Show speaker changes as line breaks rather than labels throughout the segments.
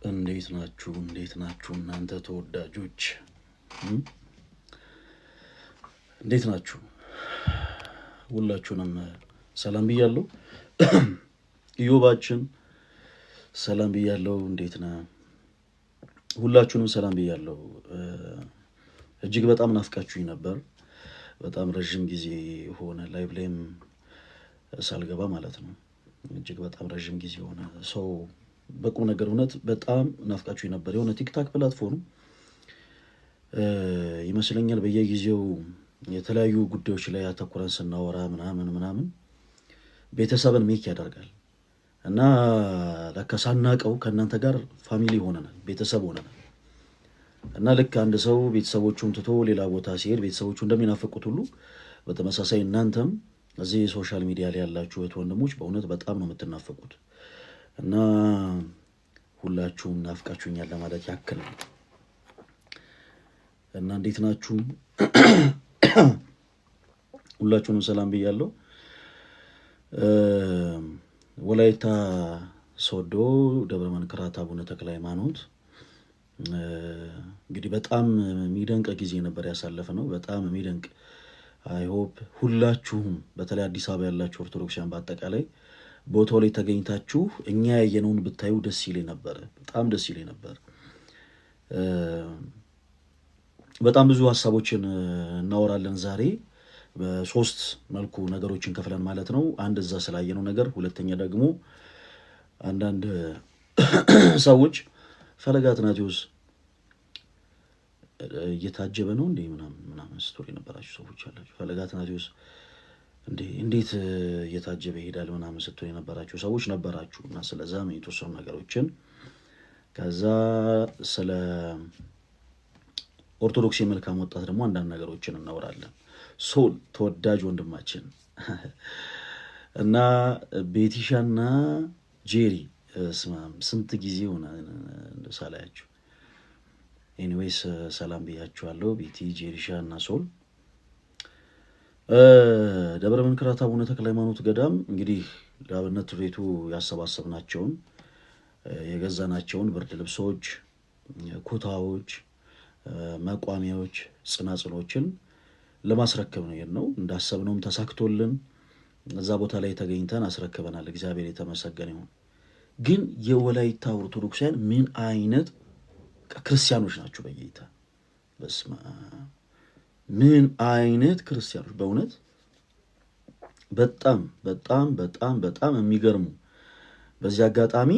እንዴት ናችሁ እናንተ ተወዳጆች? እንዴት ናችሁ? ሁላችሁንም ሰላም ብያለሁ። ኢዮባችን ሰላም ብያለሁ። እንዴት ነህ? ሁላችሁንም ሰላም ብያለሁ። እጅግ በጣም ናፍቃችሁኝ ነበር። በጣም ረጅም ጊዜ ሆነ ላይቭ ላይም ሳልገባ ማለት ነው። እጅግ በጣም ረጅም ጊዜ ሆነ። ሰው በቁም ነገር እውነት በጣም ናፍቃችሁኝ ነበር። የሆነ ቲክታክ ፕላትፎርም ይመስለኛል በየጊዜው የተለያዩ ጉዳዮች ላይ አተኩረን ስናወራ ምናምን ቤተሰብን ሜክ ያደርጋል እና ለካ ሳናቀው ከእናንተ ጋር ፋሚሊ ሆነናል፣ ቤተሰብ ሆነናል። እና ልክ አንድ ሰው ቤተሰቦቹን ትቶ ሌላ ቦታ ሲሄድ ቤተሰቦቹ እንደሚናፍቁት ሁሉ በተመሳሳይ እናንተም እዚህ ሶሻል ሚዲያ ላይ ያላችሁ እህት ወንድሞች በእውነት በጣም ነው የምትናፍቁት እና ሁላችሁም ናፍቃችሁኛል ለማለት ያክል ነው። እና እንዴት ናችሁ? ሁላችሁንም ሰላም ብያለሁ። ወላይታ ሶዶ ደብረ መንክራት አቡነ ተክለ ሃይማኖት እንግዲህ በጣም የሚደንቅ ጊዜ ነበር ያሳለፍነው። በጣም የሚደንቅ አይሆፕ ሁላችሁም በተለይ አዲስ አበባ ያላችሁ ኦርቶዶክሳውያን በአጠቃላይ ቦታው ላይ ተገኝታችሁ እኛ ያየነውን ብታዩ ደስ ይለኝ ነበር። በጣም ደስ ይለኝ ነበር። በጣም ብዙ ሀሳቦችን እናወራለን ዛሬ በሶስት መልኩ ነገሮችን ከፍለን ማለት ነው። አንድ እዛ ስላየነው ነገር፣ ሁለተኛ ደግሞ አንዳንድ ሰዎች ፈለገ አትናቴዎስ እየታጀበ ነው እንዴ ምናምን ስቶሪ ነበራችሁ ሰዎች አላችሁ። ፈለገ አትናቴዎስ እንዴት እየታጀበ ይሄዳል ምናምን ስትሆን የነበራችሁ ሰዎች ነበራችሁ እና ስለዛም የተወሰኑ ነገሮችን ከዛ ስለ ኦርቶዶክስ የመልካም ወጣት ደግሞ አንዳንድ ነገሮችን እናወራለን። ሶል ተወዳጅ ወንድማችን እና ቤቲሻና ጄሪ ስንት ጊዜ ሆነ ሳላያችሁ። ኤኒዌይስ ሰላም ብያችኋለሁ። ቤቲ፣ ጄሪሻ እና ሶል ደብረ መንክራት አቡነ ተክለ ሃይማኖት ገዳም እንግዲህ ለአብነት ቤቱ ያሰባሰብናቸውን የገዛናቸውን ብርድ ልብሶች፣ ኩታዎች፣ መቋሚያዎች፣ ጽናጽሎችን ለማስረከብ ነው የሄድነው። እንዳሰብነውም ተሳክቶልን እዛ ቦታ ላይ ተገኝተን አስረክበናል። እግዚአብሔር የተመሰገነ ይሁን። ግን የወላይታ ኦርቶዶክሳውያን ምን አይነት ክርስቲያኖች ናቸው! በጌታ በስመ አብ ምን አይነት ክርስቲያኖች! በእውነት በጣም በጣም በጣም በጣም የሚገርሙ። በዚህ አጋጣሚ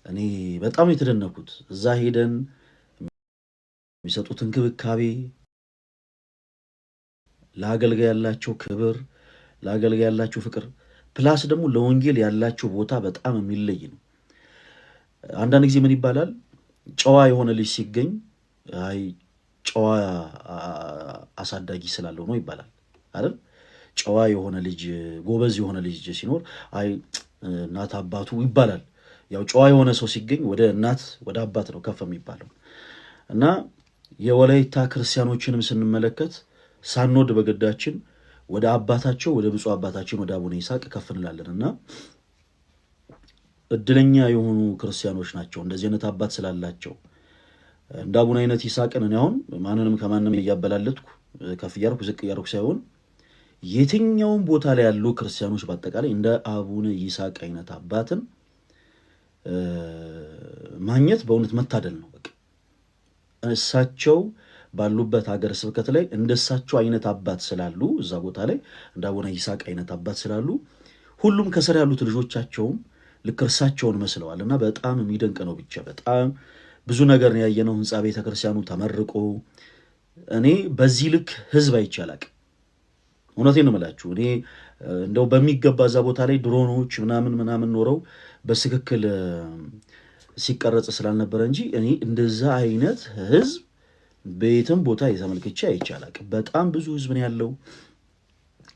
እኔ በጣም ነው የተደነኩት። እዛ ሄደን የሚሰጡት እንክብካቤ፣ ለአገልጋይ ያላቸው ክብር፣ ለአገልጋይ ያላቸው ፍቅር፣ ፕላስ ደግሞ ለወንጌል ያላቸው ቦታ በጣም የሚለይ ነው። አንዳንድ ጊዜ ምን ይባላል፣ ጨዋ የሆነ ልጅ ሲገኝ አይ ጨዋ አሳዳጊ ስላለው ነው ይባላል አይደል? ጨዋ የሆነ ልጅ ጎበዝ የሆነ ልጅ ሲኖር አይ እናት አባቱ ይባላል። ያው ጨዋ የሆነ ሰው ሲገኝ ወደ እናት ወደ አባት ነው ከፍ የሚባለው። እና የወላይታ ክርስቲያኖችንም ስንመለከት ሳንወድ በግዳችን ወደ አባታቸው ወደ ብፁዕ አባታችን ወደ አቡነ ይስሐቅ ከፍ እንላለን። እና እድለኛ የሆኑ ክርስቲያኖች ናቸው እንደዚህ አይነት አባት ስላላቸው። እንደ አቡነ አይነት ይስሐቅን እኔ አሁን ማንንም ከማንም እያበላለጥኩ ከፍ እያልኩ ዝቅ እያልኩ ሳይሆን የትኛውም ቦታ ላይ ያሉ ክርስቲያኖች በአጠቃላይ እንደ አቡነ ይስሐቅ አይነት አባትን ማግኘት በእውነት መታደል ነው። በቃ እሳቸው ባሉበት ሀገረ ስብከት ላይ እንደሳቸው አይነት አባት ስላሉ እዛ ቦታ ላይ እንደ አቡነ ይስሐቅ አይነት አባት ስላሉ ሁሉም ከስር ያሉት ልጆቻቸውም ልክ እርሳቸውን መስለዋል እና በጣም የሚደንቅ ነው። ብቻ በጣም ብዙ ነገር ያየነው። ህንፃ ቤተክርስቲያኑ ተመርቆ እኔ በዚህ ልክ ህዝብ አይቻላቅ። እውነቴን ነው የምላችሁ። እኔ እንደው በሚገባ እዛ ቦታ ላይ ድሮኖች ምናምን ኖረው በትክክል ሲቀረጽ ስላልነበረ እንጂ እኔ እንደዛ አይነት ህዝብ በየትም ቦታ የተመልክቼ አይቻላቅ። በጣም ብዙ ህዝብ ነው ያለው።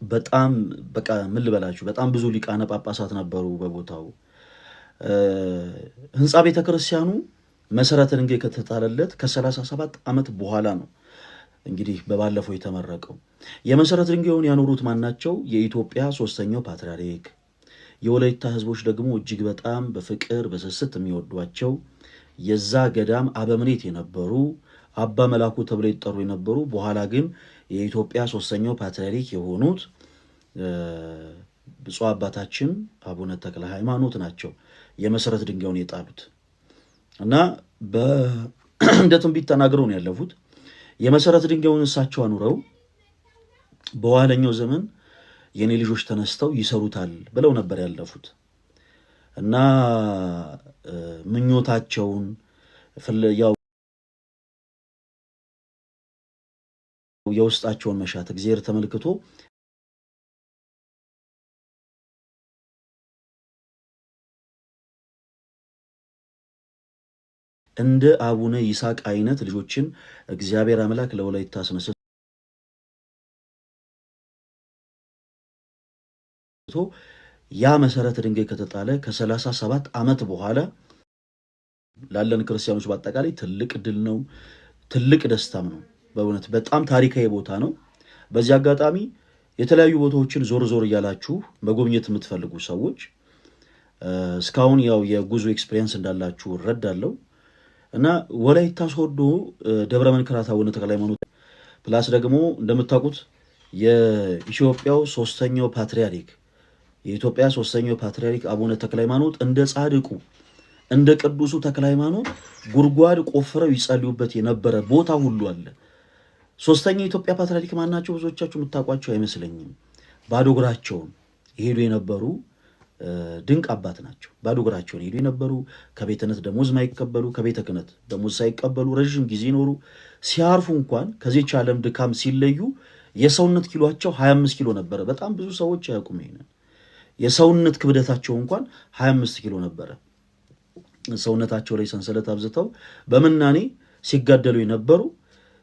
በጣም በቃ ምን ልበላችሁ፣ በጣም ብዙ ሊቃነ ጳጳሳት ነበሩ በቦታው። ህንፃ ቤተክርስቲያኑ መሰረተ ድንጋይ ከተጣለለት ከ37 ዓመት በኋላ ነው እንግዲህ በባለፈው የተመረቀው። የመሰረተ ድንጋዩን ያኖሩት ማናቸው? የኢትዮጵያ 3ኛው ፓትርያርክ የወላይታ ህዝቦች ደግሞ እጅግ በጣም በፍቅር በስስት የሚወዷቸው የዛ ገዳም አበምኔት የነበሩ አባ መላኩ ተብለው ይጠሩ የነበሩ በኋላ ግን የኢትዮጵያ ሶስተኛው ፓትርያርክ የሆኑት ብፁዕ አባታችን አቡነ ተክለ ሃይማኖት ናቸው የመሰረት ድንጋዩን የጣሉት እና እንደ ትንቢት ተናግረው ነው ያለፉት። የመሰረት ድንጋዩን እሳቸው አኑረው በኋለኛው ዘመን የኔ ልጆች ተነስተው ይሰሩታል ብለው ነበር ያለፉት እና ምኞታቸውን ያው የውስጣቸውን መሻት እግዚአብሔር ተመልክቶ እንደ አቡነ ይስሐቅ አይነት ልጆችን እግዚአብሔር አምላክ ለወላይታ አስነስቶ ያ መሰረት ድንጋይ ከተጣለ ከ37 ዓመት በኋላ ላለን ክርስቲያኖች በአጠቃላይ ትልቅ ድል ነው፣ ትልቅ ደስታም ነው። በእውነት በጣም ታሪካዊ ቦታ ነው። በዚህ አጋጣሚ የተለያዩ ቦታዎችን ዞር ዞር እያላችሁ መጎብኘት የምትፈልጉ ሰዎች እስካሁን ያው የጉዞ ኤክስፒሪየንስ እንዳላችሁ እረዳለሁ እና ወላይታ ሶዶ ደብረ መንክራት አቡነ ተክለ ሃይማኖት ፕላስ ደግሞ እንደምታውቁት የኢትዮጵያው ሶስተኛው ፓትርያርክ የኢትዮጵያ ሶስተኛው ፓትርያርክ አቡነ ተክለ ሃይማኖት እንደ ጻድቁ እንደ ቅዱሱ ተክለ ሃይማኖት ጉድጓድ ቆፍረው ይጸልዩበት የነበረ ቦታ ሁሉ አለ። ሶስተኛው የኢትዮጵያ ፓትርያርክ ማናቸው? ብዙዎቻችሁ የምታውቋቸው አይመስለኝም። ባዶ እግራቸውን ይሄዱ የነበሩ ድንቅ አባት ናቸው። ባዶ እግራቸውን ይሄዱ የነበሩ ከቤተ ክህነት ደሞዝ ማይቀበሉ ከቤተ ክህነት ደሞዝ ሳይቀበሉ ረዥም ጊዜ ኖሩ። ሲያርፉ እንኳን ከዚህች ዓለም ድካም ሲለዩ የሰውነት ኪሎአቸው 25 ኪሎ ነበረ። በጣም ብዙ ሰዎች አያውቁም ይሄንን። የሰውነት ክብደታቸው እንኳን 25 ኪሎ ነበረ። ሰውነታቸው ላይ ሰንሰለት አብዝተው በምናኔ ሲጋደሉ የነበሩ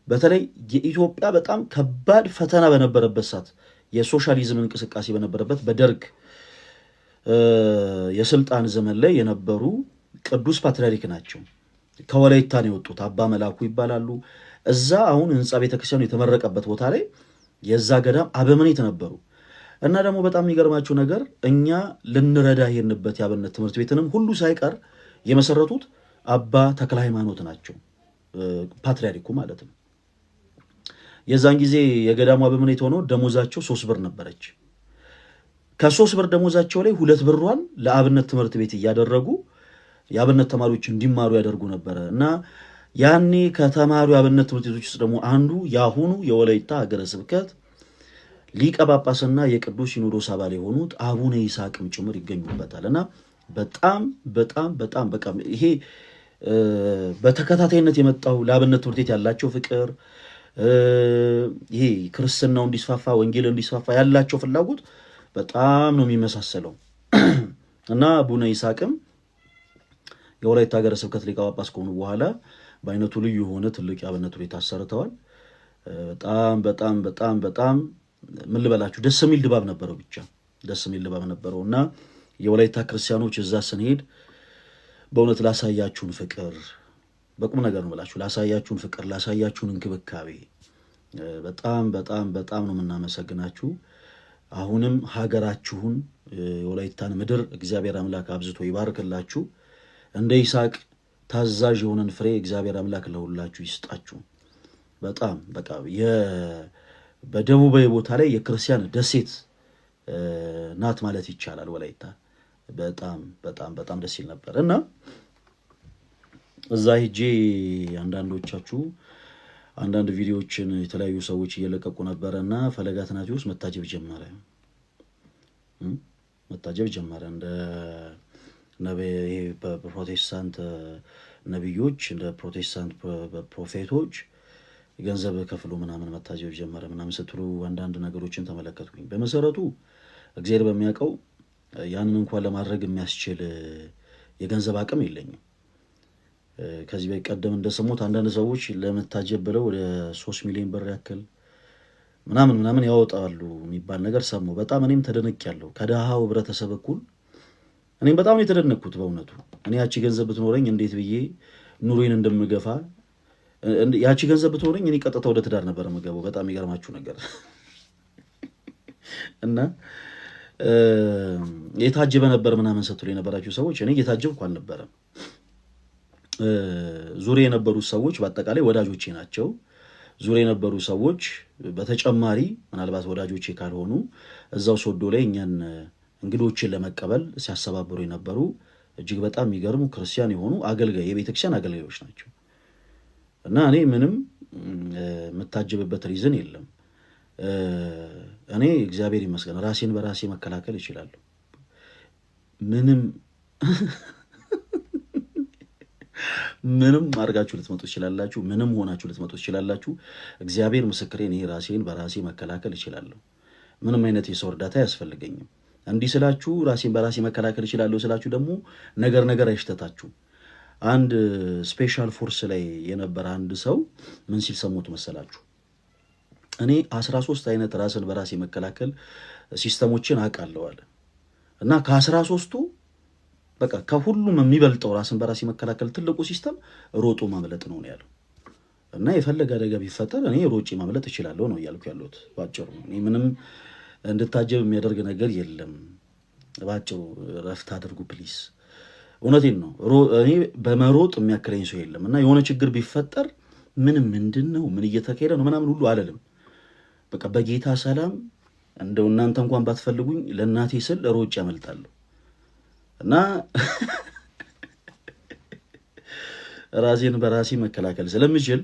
በተለይ የኢትዮጵያ በጣም ከባድ ፈተና በነበረበት ሰዓት የሶሻሊዝም እንቅስቃሴ በነበረበት በደርግ የስልጣን ዘመን ላይ የነበሩ ቅዱስ ፓትርያርክ ናቸው። ከወላይታ ነው የወጡት። አባ መላኩ ይባላሉ። እዛ አሁን ህንፃ ቤተክርስቲያኑ የተመረቀበት ቦታ ላይ የዛ ገዳም አበምኔት ነበሩ እና ደግሞ በጣም የሚገርማችሁ ነገር እኛ ልንረዳ የሄድንበት የአብነት ትምህርት ቤትንም ሁሉ ሳይቀር የመሰረቱት አባ ተክለ ሃይማኖት ናቸው፣ ፓትርያርኩ ማለት ነው። የዛን ጊዜ የገዳሙ አበምኔት ሆኖ ደሞዛቸው 3 ብር ነበረች። ከ3 ብር ደሞዛቸው ላይ 2 ብሯን ለአብነት ትምህርት ቤት እያደረጉ የአብነት ተማሪዎች እንዲማሩ ያደርጉ ነበረ እና ያኔ ከተማሩ የአብነት ትምህርት ቤቶች ውስጥ ደግሞ አንዱ የአሁኑ የወላይታ ሀገረ ስብከት ሊቀ ጳጳስና የቅዱስ ሲኖዶስ አባል የሆኑት አቡነ ይስሐቅም ጭምር ይገኙበታል እና በጣም በጣም በጣም በቃ ይሄ በተከታታይነት የመጣው ለአብነት ትምህርት ቤት ያላቸው ፍቅር ይሄ ክርስትናው እንዲስፋፋ ወንጌል እንዲስፋፋ ያላቸው ፍላጎት በጣም ነው የሚመሳሰለው እና አቡነ ይስሐቅም የወላይታ ሀገረ ስብከት ሊቀ ጳጳስ ከሆኑ በኋላ በአይነቱ ልዩ የሆነ ትልቅ የአብነት ትምህርት ቤት አሰርተዋል። በጣም በጣም በጣም በጣም ምን ልበላችሁ ደስ የሚል ድባብ ነበረው። ብቻ ደስ የሚል ድባብ ነበረው እና የወላይታ ክርስቲያኖች እዛ ስንሄድ በእውነት ላሳያችሁን ፍቅር በቁም ነገር ነው ብላችሁ ላሳያችሁን ፍቅር ላሳያችሁን እንክብካቤ በጣም በጣም በጣም ነው የምናመሰግናችሁ። አሁንም ሀገራችሁን የወላይታን ምድር እግዚአብሔር አምላክ አብዝቶ ይባርክላችሁ። እንደ ይስሐቅ ታዛዥ የሆነን ፍሬ እግዚአብሔር አምላክ ለሁላችሁ ይስጣችሁ። በጣም በቃ በደቡባዊ ቦታ ላይ የክርስቲያን ደሴት ናት ማለት ይቻላል ወላይታ። በጣም በጣም በጣም ደስ ይል ነበር እና እዛ ሄጄ አንዳንዶቻችሁ አንዳንድ ቪዲዮዎችን የተለያዩ ሰዎች እየለቀቁ ነበረና ፈለገ አትናቴዎስ መታጀብ ጀመረ እንደ ፕሮቴስታንት ነቢዮች እንደ ፕሮቴስታንት ፕሮፌቶች ገንዘብ ከፍሎ ምናምን መታጀብ ጀመረ ምናምን ስትሉ አንዳንድ ነገሮችን ተመለከትኩኝ። በመሰረቱ እግዚአብሔር በሚያውቀው ያንን እንኳን ለማድረግ የሚያስችል የገንዘብ አቅም የለኝም። ከዚህ በቀደም እንደሰሙት አንዳንድ ሰዎች ለመታጀብ ብለው ወደ 3 ሚሊዮን ብር ያክል ምናምን ያወጣሉ የሚባል ነገር ሰማሁ። በጣም እኔም ተደነቅያለሁ። ከደሃው ህብረተሰብ እኩል እኔም በጣም ነው የተደነቅኩት በእውነቱ። እኔ ያቺ ገንዘብ ብትኖረኝ እንዴት ብዬ ኑሮዬን እንደምገፋ ያቺ ገንዘብ ብትኖረኝ እኔ ቀጥታ ወደ ትዳር ነበር የምገባው። በጣም የሚገርማችሁ ነገር እና የታጀበ ነበር ምናምን ስትሉ የነበራችሁ ሰዎች እኔ የታጀብኩ አልነበረም። ዙሪያ የነበሩ ሰዎች በአጠቃላይ ወዳጆቼ ናቸው። ዙሪያ የነበሩ ሰዎች በተጨማሪ ምናልባት ወዳጆቼ ካልሆኑ እዛው ሶዶ ላይ እኛን እንግዶችን ለመቀበል ሲያሰባብሩ የነበሩ እጅግ በጣም የሚገርሙ ክርስቲያን የሆኑ አገልጋይ የቤተክርስቲያን አገልጋዮች ናቸው እና እኔ ምንም የምታጀብበት ሪዝን የለም። እኔ እግዚአብሔር ይመስገን ራሴን በራሴ መከላከል እችላለሁ። ምንም አድርጋችሁ ልትመጡ ትችላላችሁ። ምንም ሆናችሁ ልትመጡ ትችላላችሁ። እግዚአብሔር ምስክሬ፣ እኔ ራሴን በራሴ መከላከል እችላለሁ። ምንም አይነት የሰው እርዳታ አያስፈልገኝም። እንዲህ ስላችሁ ራሴን በራሴ መከላከል እችላለሁ ስላችሁ ደግሞ ነገር አይሽተታችሁ። አንድ ስፔሻል ፎርስ ላይ የነበረ አንድ ሰው ምን ሲል ሰሙት መሰላችሁ? እኔ 13 አይነት ራስን በራሴ መከላከል ሲስተሞችን አውቃለሁ አለ እና ከ13ቱ በቃ ከሁሉም የሚበልጠው ራስን በራሴ መከላከል ትልቁ ሲስተም ሮጦ ማምለጥ ነው ያለው። እና የፈለገ አደጋ ቢፈጠር እኔ ሮጬ ማምለጥ እችላለሁ ነው እያልኩ ያለሁት ባጭሩ። እኔ ምንም እንድታጀብ የሚያደርግ ነገር የለም። ባጭሩ ረፍት አድርጉ ፕሊስ። እውነቴን ነው። እኔ በመሮጥ የሚያክለኝ ሰው የለም እና የሆነ ችግር ቢፈጠር ምንድን ነው ምን እየተካሄደ ነው ምናምን ሁሉ አለልም። በቃ በጌታ ሰላም እንደው እናንተ እንኳን ባትፈልጉኝ ለእናቴ ስል ሮጬ ያመልጣለሁ እና ራሴን በራሴ መከላከል ስለምችል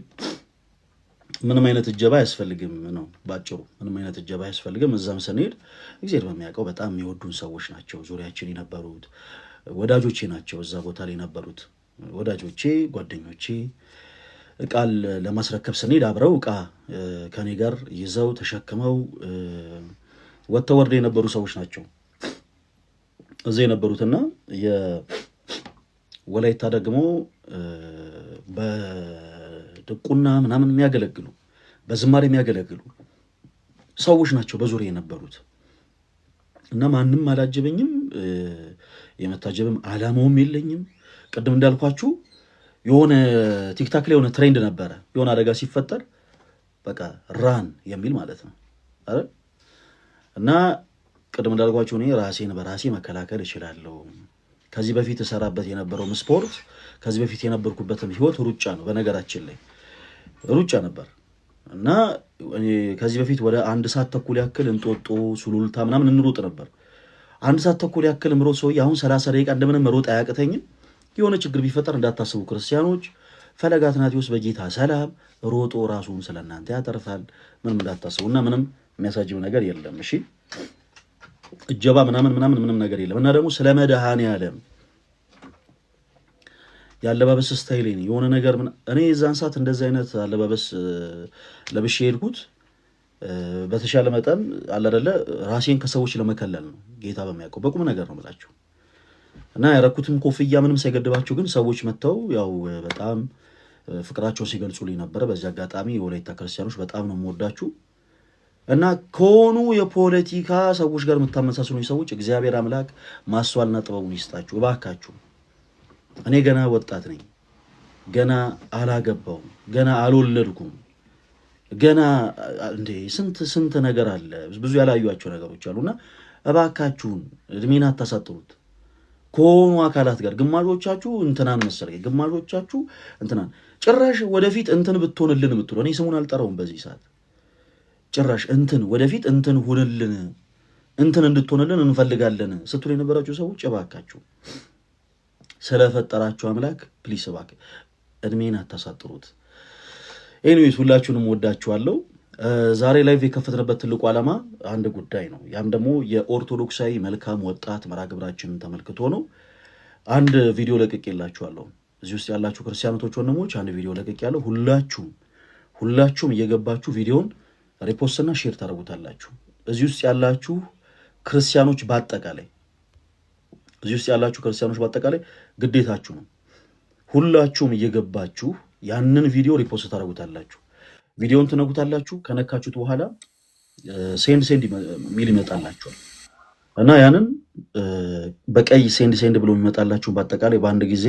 ምንም አይነት እጀባ አያስፈልግም ነው ባጭሩ። ምንም አይነት እጀባ አያስፈልግም። እዛም ስንሄድ እግዚአብሔር በሚያውቀው በጣም የሚወዱን ሰዎች ናቸው ዙሪያችን የነበሩት፣ ወዳጆቼ ናቸው። እዛ ቦታ ላይ የነበሩት ወዳጆቼ፣ ጓደኞቼ እቃል ለማስረከብ ስንሄድ አብረው እቃ ከኔ ጋር ይዘው ተሸክመው ወጥተው ወርደው የነበሩ ሰዎች ናቸው እዛ የነበሩትና የወላይታ ደግሞ በድቁና ምናምን የሚያገለግሉ በዝማሬ የሚያገለግሉ ሰዎች ናቸው በዙሪያ የነበሩት እና ማንም አላጀበኝም። የመታጀብም አላማውም የለኝም። ቅድም እንዳልኳችሁ የሆነ ቲክታክ ላይ የሆነ ትሬንድ ነበረ፣ የሆነ አደጋ ሲፈጠር በቃ ራን የሚል ማለት ነው አይደል? እና ቅድም እንዳልኳችሁ እኔ ራሴን በራሴ መከላከል እችላለሁ። ከዚህ በፊት እሰራበት የነበረውም ስፖርት፣ ከዚህ በፊት የነበርኩበትም ህይወት ሩጫ ነው። በነገራችን ላይ ሩጫ ነበር እና ከዚህ በፊት ወደ 1 ሰዓት ተኩል ያክል እንጦጦ ሱሉልታ ምናምን እንሮጥ ነበር። 1 ሰዓት ተኩል ያክል ምሮጥ ሰውዬ አሁን 30 ደቂቃ እንደምንም መሮጥ አያቅተኝም። የሆነ ችግር ቢፈጠር እንዳታስቡ ክርስቲያኖች፣ ፈለገ አትናቴዎስ በጌታ ሰላም ሮጦ ራሱን ስለእናንተ ያተርፋል። ምንም እንዳታስቡ እና ምንም የሚያሳጅብ ነገር የለም። እሺ እጀባ ምናምን ነገር የለም። እና ደግሞ ስለ መድኃኔዓለም ያለባበስ ስታይል የሆነ ነገር እኔ የዛን ሰዓት እንደዚህ አይነት አለባበስ ለብሼ ሄድኩት በተሻለ መጠን አለ አይደለ ራሴን ከሰዎች ለመከለል ነው። ጌታ በሚያውቀው በቁም ነገር ነው የምላችሁ። እና ያረኩትም ኮፍያ ምንም ሳይገድባቸው ግን ሰዎች መጥተው ያው በጣም ፍቅራቸውን ሲገልጹልኝ ነበረ። በዚህ አጋጣሚ የወላይታ ክርስቲያኖች በጣም ነው የምወዳችሁ። እና ከሆኑ የፖለቲካ ሰዎች ጋር የምታመሳስሉኝ ሰዎች እግዚአብሔር አምላክ ማስተዋልና ጥበቡን ይስጣችሁ እባካችሁ። እኔ ገና ወጣት ነኝ፣ ገና አላገባውም፣ ገና አልወለድኩም፣ ገና እንዴ ስንት ነገር አለ፣ ብዙ ያላዩዋቸው ነገሮች አሉና እባካችሁን እድሜን አታሳጥሩት። ከሆኑ አካላት ጋር ግማሾቻችሁ እንትናን መሰለኝ፣ ግማሾቻችሁ እንትናን ጭራሽ ወደፊት እንትን ብትሆንልን ብትሉ እኔ ስሙን አልጠራውም በዚህ ሰዓት ጭራሽ እንትን ወደፊት እንትን ሁንልን እንትን እንድትሆንልን እንፈልጋለን ስትሉ የነበራችሁ ሰዎች እባካችሁ ስለፈጠራችሁ አምላክ ፕሊስ እባክ እድሜን አታሳጥሩት። ኤኒዌይስ ሁላችሁንም ወዳችኋለሁ። ዛሬ ላይቭ የከፈትንበት ትልቁ ዓላማ አንድ ጉዳይ ነው። ያም ደግሞ የኦርቶዶክሳዊ መልካም ወጣት መርሃ ግብራችንን ተመልክቶ ነው። አንድ ቪዲዮ ለቅቄላችኋለሁ። እዚህ ውስጥ ያላችሁ ክርስቲያኖች ወንድሞች አንድ ቪዲዮ ለቅቄያለሁ። ሁላችሁም እየገባችሁ ቪዲዮን ሪፖስትና ሼር ታደርጉታላችሁ። እዚህ ውስጥ ያላችሁ ክርስቲያኖች በአጠቃላይ ግዴታችሁ ነው። ሁላችሁም እየገባችሁ ያንን ቪዲዮ ሪፖስት ታደርጉታላችሁ። ቪዲዮን ትነኩታላችሁ። ከነካችሁት በኋላ ሴንድ ሚል ይመጣላችኋል እና ያንን በቀይ ሴንድ ብሎ የሚመጣላችሁ በአጠቃላይ በአንድ ጊዜ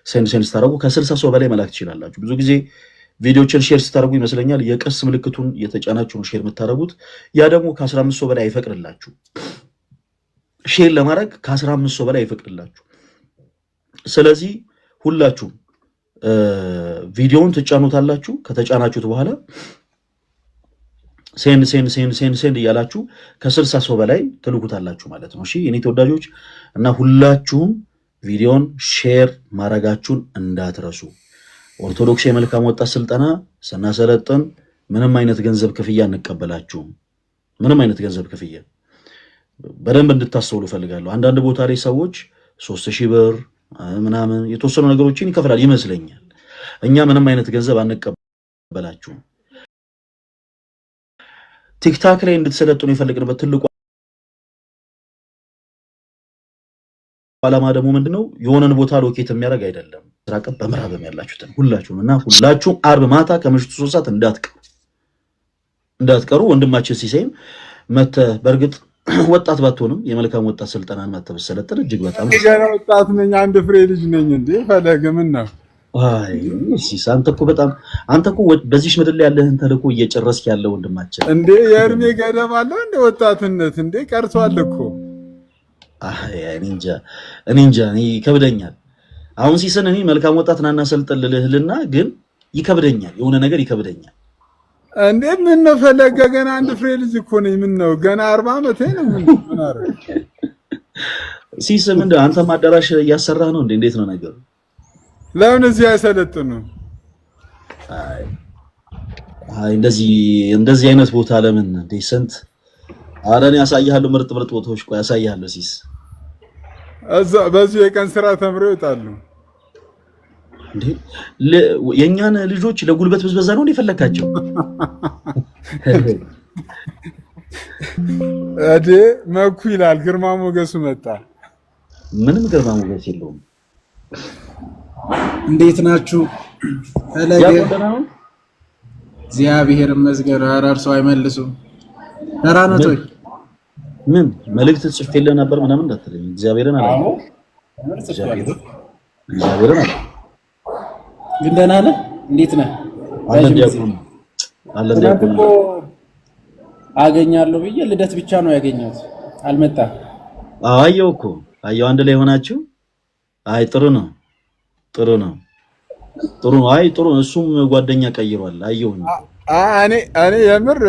ሴንድ ስታደርጉ ከ60 ሰው በላይ መላክ ትችላላችሁ። ብዙ ጊዜ ቪዲዮችን ሼር ስታደርጉ ይመስለኛል የቀስ ምልክቱን የተጫናችሁ ነው ሼር የምታደርጉት። ያ ደግሞ ከ15 ሰው በላይ አይፈቅድላችሁ። ሼር ለማድረግ ከ15 ሰው በላይ አይፈቅድላችሁ። ስለዚህ ሁላችሁም ቪዲዮውን ትጫኑታላችሁ። ከተጫናችሁት በኋላ ሴንድ እያላችሁ ከ60 ሰው በላይ ትልኩታላችሁ ማለት ነው። እሺ የኔ ተወዳጆች እና ሁላችሁም ቪዲዮን ሼር ማድረጋችሁን እንዳትረሱ። ኦርቶዶክስ የመልካም ወጣት ስልጠና ስናሰለጥን ምንም አይነት ገንዘብ ክፍያ እንቀበላችሁም። ምንም አይነት ገንዘብ ክፍያ በደንብ እንድታስተውሉ ፈልጋለሁ። አንዳንድ ቦታ ላይ ሰዎች 3000 ብር ምናምን የተወሰኑ ነገሮችን ይከፍላል ይመስለኛል። እኛ ምንም አይነት ገንዘብ አንቀበላችሁም። ቲክታክ ላይ እንድትሰለጥኑ የፈለግንበት ትልቁ ዓላማ ደግሞ ምንድነው? የሆነን ቦታ ሎኬት የሚያደርግ አይደለም። ስራቀብ በምዕራብም ያላችሁትን ሁላችሁም አርብ ማታ ከምሽቱ 3 ሰዓት እንዳትቀሩ። ወንድማችን ሲሳይም መተ በእርግጥ ወጣት ባትሆንም የመልካም ወጣት ስልጠናን መተ በሰለጠን እጅግ በጣም
ገና ወጣት ነኝ። አንድ ፍሬ ልጅ ነኝ እንዴ ፈለገ ምን ነው?
አይ ሲሳ አንተ እኮ በዚህ ምድር ላይ ያለህን ተልእኮ እየጨረስክ ያለው ወንድማችን
እንዴ የእድሜ ገደብ አለው እንደ ወጣትነት እንዴ ቀርቷል እኮ።
አይ እኔ እንጃ ይከብደኛል። አሁን ሲሰን እኔ መልካም ወጣት ናና ሰልጠን ልልህልና ግን ይከብደኛል፣ የሆነ ነገር ይከብደኛል።
እንዴ ምን ነው ፈለገ ገና አንድ ፍሬ ልጅ እኮ ነኝ። ምን ነው ገና 40 ዓመቴ ነው። ምን አረግ
ሲስ ምንድነው? አንተም አዳራሽ እያሰራህ ነው እንዴ? እንዴት ነው ነገሩ?
ለምን እዚህ አይሰለጥኑ?
አይ እንደዚህ አይነት ቦታ ለምን እንዴ? ስንት አረን ያሳያለሁ፣ ምርጥ ቦታዎች ቆይ ያሳያለሁ። ሲስ
እዛ በዚህ የቀን ስራ ተምረው ይጣሉ
እንዴ? የኛን ልጆች ለጉልበት ብዝበዛ ነው እንደፈለካቸው?
አዴ መኩ ይላል። ግርማ ሞገሱ መጣ።
ምንም ግርማ ሞገስ የለውም።
እንዴት ናችሁ? እግዚአብሔር ይመስገን። አራርሶ አይመልሱም። ተራነቶች
ምን መልእክት ጽፌልህ ነበር ምናምን እንዳትለኝ። እግዚአብሔርን አለ
ግን ደህና ነህ? እንዴት ነህ? አገኛለሁ ብዬ ልደት ብቻ ነው ያገኘሁት። አልመጣም።
አየሁ አንድ ላይ ሆናችሁ። አይ ጥሩ ነው። አይ ጥሩ። እሱም ጓደኛ ቀይሯል። አየሁኝ።
እኔ የምር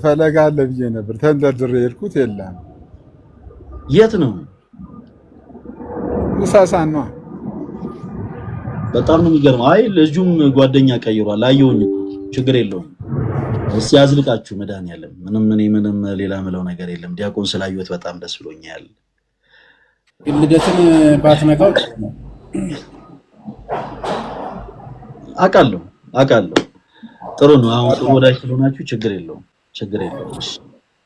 ፈለጋ አለ ብዬ ነበር ተንደርድሬ የሄድኩት። የለም።
የት ነው?
ሙሳሳን ነው።
በጣም ነው የሚገርመው። አይ ልጁም ጓደኛ ቀይሯል። አየሁኝ። ችግር የለውም። እስኪ ያዝልቃችሁ መድኃኒዓለም። ምንም ሌላ ምለው ነገር የለም። ዲያቆን ስላየሁት በጣም ደስ ብሎኛል።
ልደትን ባትነካው
አውቃለሁ። ጥሩ ነው። አሁን ጥሩ ወዳጅ ስለሆናችሁ ችግር የለውም።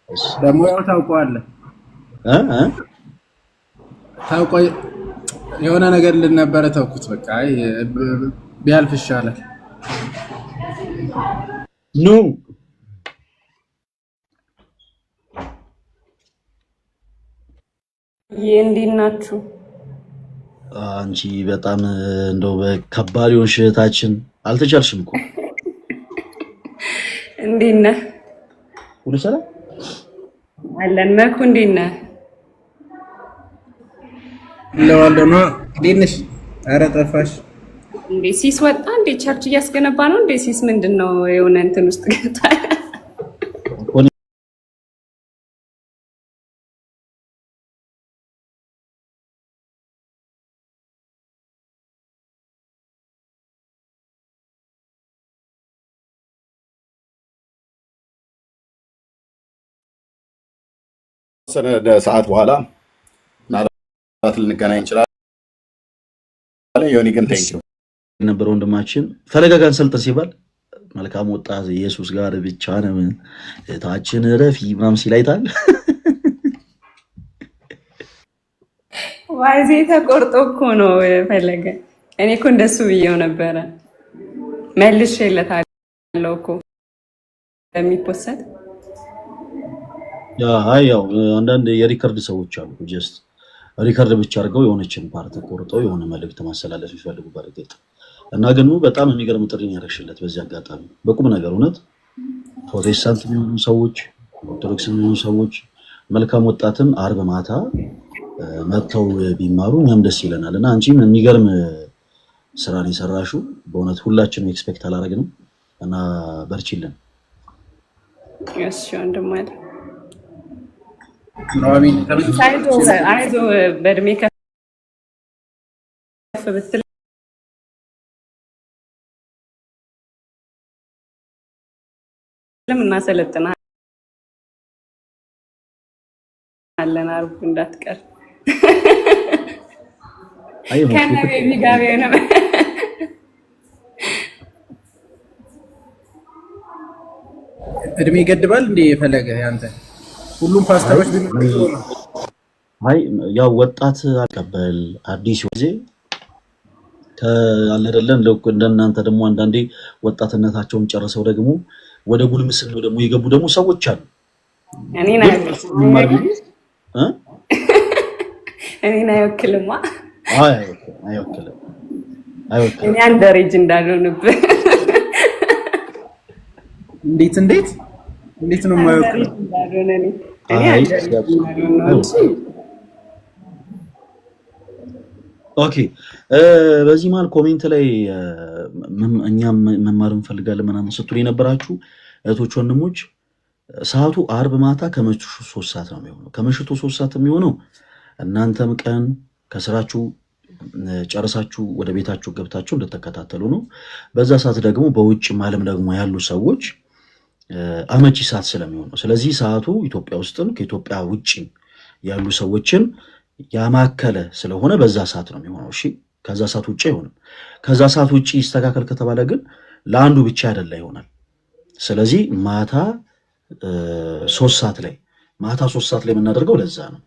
እሺ
ደግሞ ያው ታውቀዋለህ ታውቀው የሆነ ነገር ልነበረ ተውኩት። በቃ አይ ቢያልፍ ይሻላል።
ኑ
እንዴት ናችሁ?
አንቺ በጣም እንደው በከባድ የሆንሽ እህታችን አልተቻልሽም እኮ።
እንዴት ነህ?
ሁሉ ሰላም
አለን። መኩ እንዴት ነህ?
ለዋለና እንዴት ነሽ? ኧረ ጠፋሽ
እንዴ? ሲስ ወጣ እንዴ? ቸርች እያስገነባ ነው እንዴ? ሲስ ምንድነው የሆነ እንትን ውስጥ ገታ?
ሰዓት በኋላ ምናልባት ልንገናኝ እንችላለን። ዮኒ ግን ቴንኪው
የነበረ ወንድማችን ፈለጋጋን ሰልጥን ሲባል መልካም ወጣት ኢየሱስ ጋር ብቻ ነው እታችን ረፊ ምናምን ሲል አይታል።
ዋይዜ ተቆርጦ እኮ ነው ፈለገ። እኔ እኮ እንደሱ ብዬው ነበረ መልሼለታለሁ እኮ የሚፖሰት
ያው አንዳንድ የሪከርድ ሰዎች አሉ። ጀስት ሪከርድ ብቻ አድርገው የሆነችን ፓርት ቆርጠው የሆነ መልእክት ማስተላለፍ ይፈልጉ በርግጥ እና ግን በጣም የሚገርም ጥሪ ያደረግሽለት በዚህ አጋጣሚ በቁም ነገር እውነት ፕሮቴስታንት የሚሆኑ ሰዎች ኦርቶዶክስ የሚሆኑ ሰዎች መልካም ወጣትን አርብ ማታ መጥተው ቢማሩ እኛም ደስ ይለናል። እና አንቺም የሚገርም ስራን የሰራሽው በእውነት ሁላችንም ኤክስፔክት አላደረግንም እና በርቺልን።
እሺ ወንድም አለ
ኑሐሚን
አይዞ በእድሜ ከፍ ብትል እናሰለጥናለን። አርቡ እንዳትቀር ከነቤቢ ጋር ነው።
እድሜ ይገድባል እንዴ የፈለገ ያንተ ሁሉም ፓስተሮች ቢመጡ ነው።
አይ ያው ወጣት አቀበል አዲስ ጊዜ ከአለ አይደለም እንደናንተ ደግሞ አንዳንዴ ወጣትነታቸውን ጨርሰው ደግሞ ወደ ጉልምስናው ደግሞ የገቡ ደግሞ ሰዎች አሉ።
እኔን አይወክልማ።
አይወክልም።
እኔ አንደሬጅ እንዳልሆንብህ።
እንዴት ነው የማይወክል?
ኦኬ በዚህ መሀል ኮሜንት ላይ እኛም መማር እንፈልጋለን ምናምን ስትሉ የነበራችሁ እህቶች ወንድሞች፣ ሰዓቱ አርብ ማታ ከምሽቱ 3 ሰዓት ነው የሚሆነው። ከምሽቱ 3 ሰዓት የሚሆነው እናንተም ቀን ከስራችሁ ጨርሳችሁ ወደ ቤታችሁ ገብታችሁ እንድትከታተሉ ነው። በዛ ሰዓት ደግሞ በውጭ ዓለም ደግሞ ያሉ ሰዎች አመቺ ሰዓት ስለሚሆን ነው። ስለዚህ ሰዓቱ ኢትዮጵያ ውስጥም ከኢትዮጵያ ውጭ ያሉ ሰዎችን ያማከለ ስለሆነ በዛ ሰዓት ነው የሚሆነው። እሺ ከዛ ሰዓት ውጭ አይሆንም። ከዛ ሰዓት ውጭ ይስተካከል ከተባለ ግን ለአንዱ ብቻ አይደለ ይሆናል። ስለዚህ ማታ 3 ሰዓት ላይ የምናደርገው ለዛ ነው።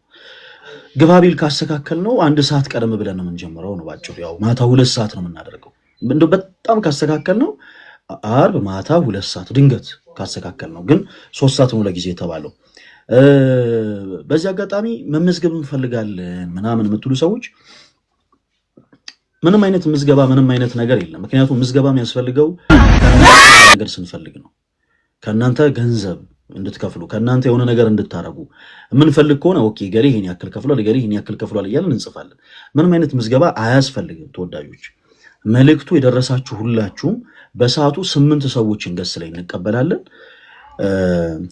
ግባቢል ካስተካከል ነው 1 ሰዓት ቀደም ብለን ነው የምንጀምረው ነው ባጭሩ። ያው ማታ 2 ሰዓት ነው የምናደርገው። እንደው በጣም ካስተካከል ነው አርብ ማታ 2 ሰዓት ድንገት ካስተካከል ነው ግን 3 ሰዓት ነው ለጊዜ የተባለው። በዚህ አጋጣሚ መመዝገብ እንፈልጋለን ምናምን የምትሉ ሰዎች ምንም አይነት ምዝገባ ምንም አይነት ነገር የለም። ምክንያቱም ምዝገባ የሚያስፈልገው ነገር ስንፈልግ ነው። ከእናንተ ገንዘብ እንድትከፍሉ ከእናንተ የሆነ ነገር እንድታረጉ የምንፈልግ ከሆነ ኦኬ ገሌ ይሄን ያክል ከፍሏል ገሌ ይሄን ያክል ከፍሏል እያልን እንጽፋለን። ምንም አይነት ምዝገባ አያስፈልግም። ተወዳጆች መልእክቱ የደረሳችሁ ሁላችሁም በሰዓቱ 8 ሰዎችን ገስ ላይ እንቀበላለን።